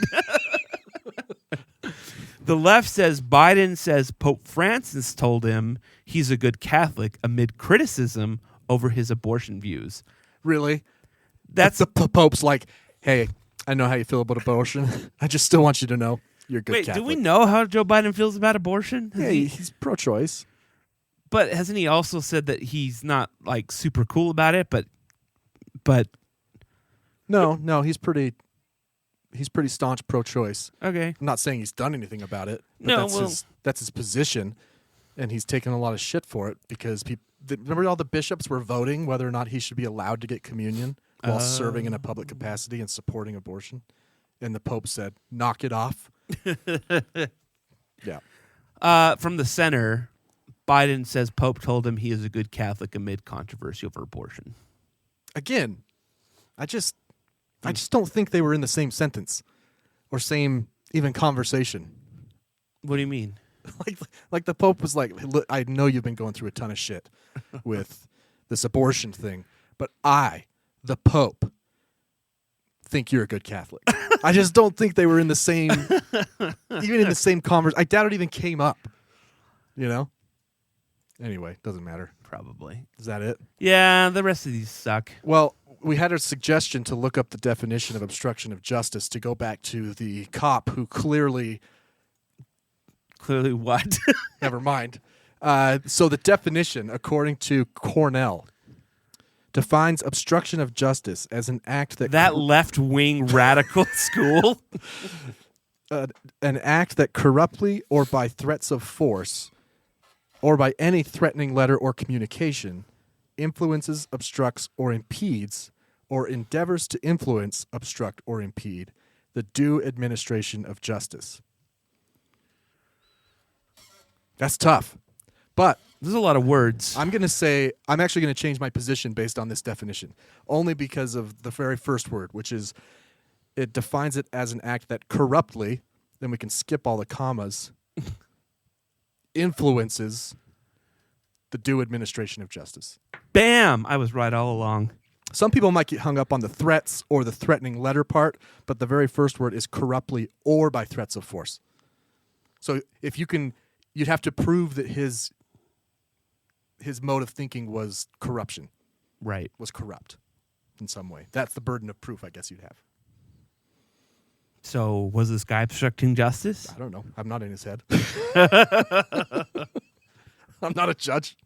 The left says Biden says Pope Francis told him he's a good Catholic amid criticism over his abortion views. Really? That's the Pope's like, hey, I know how you feel about abortion. I just still want you to know you're a good Catholic. Do we know how Joe Biden feels about abortion? He's pro-choice. But hasn't he also said that he's not like super cool about it? But no, he's pretty staunch pro-choice. Okay, I'm not saying he's done anything about it. But that's his position, and he's taken a lot of shit for it because remember all the bishops were voting whether or not he should be allowed to get communion while serving in a public capacity and supporting abortion, and the Pope said, "Knock it off." Yeah. From the center, Biden says Pope told him he is a good Catholic amid controversy over abortion. Again, I just don't think they were in the same sentence or same even conversation. What do you mean? Like the Pope was like, look, I know you've been going through a ton of shit with this abortion thing, but I, the Pope, think you're a good Catholic. I just don't think they were in the same, even in the same conversation. I doubt it even came up, Anyway, doesn't matter. Probably. Is that it? Yeah, the rest of these suck. Well, we had a suggestion to look up the definition of obstruction of justice to go back to the cop who clearly what? Never mind. So the definition, according to Cornell, defines obstruction of justice as an act that left-wing radical school, an act that corruptly or by threats of force or by any threatening letter or communication influences, obstructs, or impedes, or endeavors to influence, obstruct, or impede the due administration of justice. That's tough. But there's a lot of words. I'm actually going to change my position based on this definition, only because of the very first word, which is it defines it as an act that corruptly, then we can skip all the commas, influences the due administration of justice. Bam! I was right all along. Some people might get hung up on the threats or the threatening letter part, but the very first word is corruptly or by threats of force. So if you'd have to prove that his mode of thinking was corruption. Right. Was corrupt in some way. That's the burden of proof, I guess you'd have. So was this guy obstructing justice? I don't know. I'm not in his head. I'm not a judge.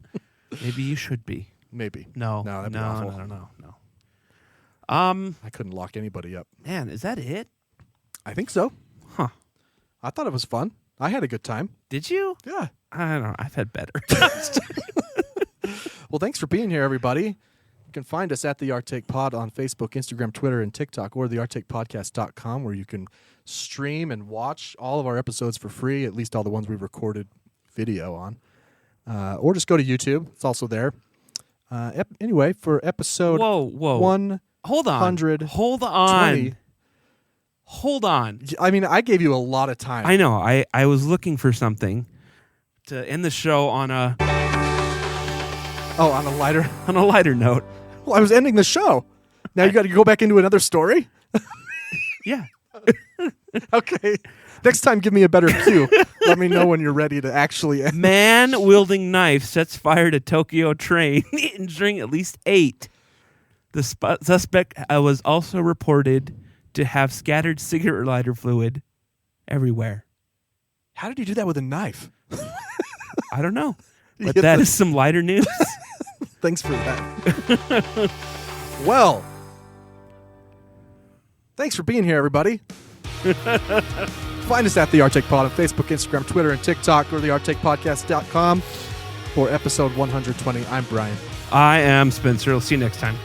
Maybe you should be. Maybe. No. That'd be awful. No. I couldn't lock anybody up. Man, is that it? I think so. Huh. I thought it was fun. I had a good time. Did you? Yeah. I don't know. I've had better. Well, thanks for being here, everybody. You can find us at the Arctic Pod on Facebook, Instagram, Twitter, and TikTok, or thearcticpodcast.com, where you can stream and watch all of our episodes for free, at least all the ones we've recorded video on. Or just go to YouTube. It's also there. Anyway, for episode Hold on. I mean, I gave you a lot of time. I know. I was looking for something to end the show on a on a lighter note. Well, I was ending the show. Now you got to go back into another story? Yeah. Okay. Next time, give me a better cue. Let me know when you're ready to actually end. Man wielding knife sets fire to Tokyo train, injuring at least 8. The suspect was also reported to have scattered cigarette lighter fluid everywhere. How did you do that with a knife? I don't know. But that is some lighter news. Thanks for that. Well, thanks for being here, everybody. Find us at the Arctic Pod on Facebook, Instagram, Twitter, and TikTok, or thearcticpodcast.com for episode 120. I'm Bryan. I am Spencer. We'll see you next time.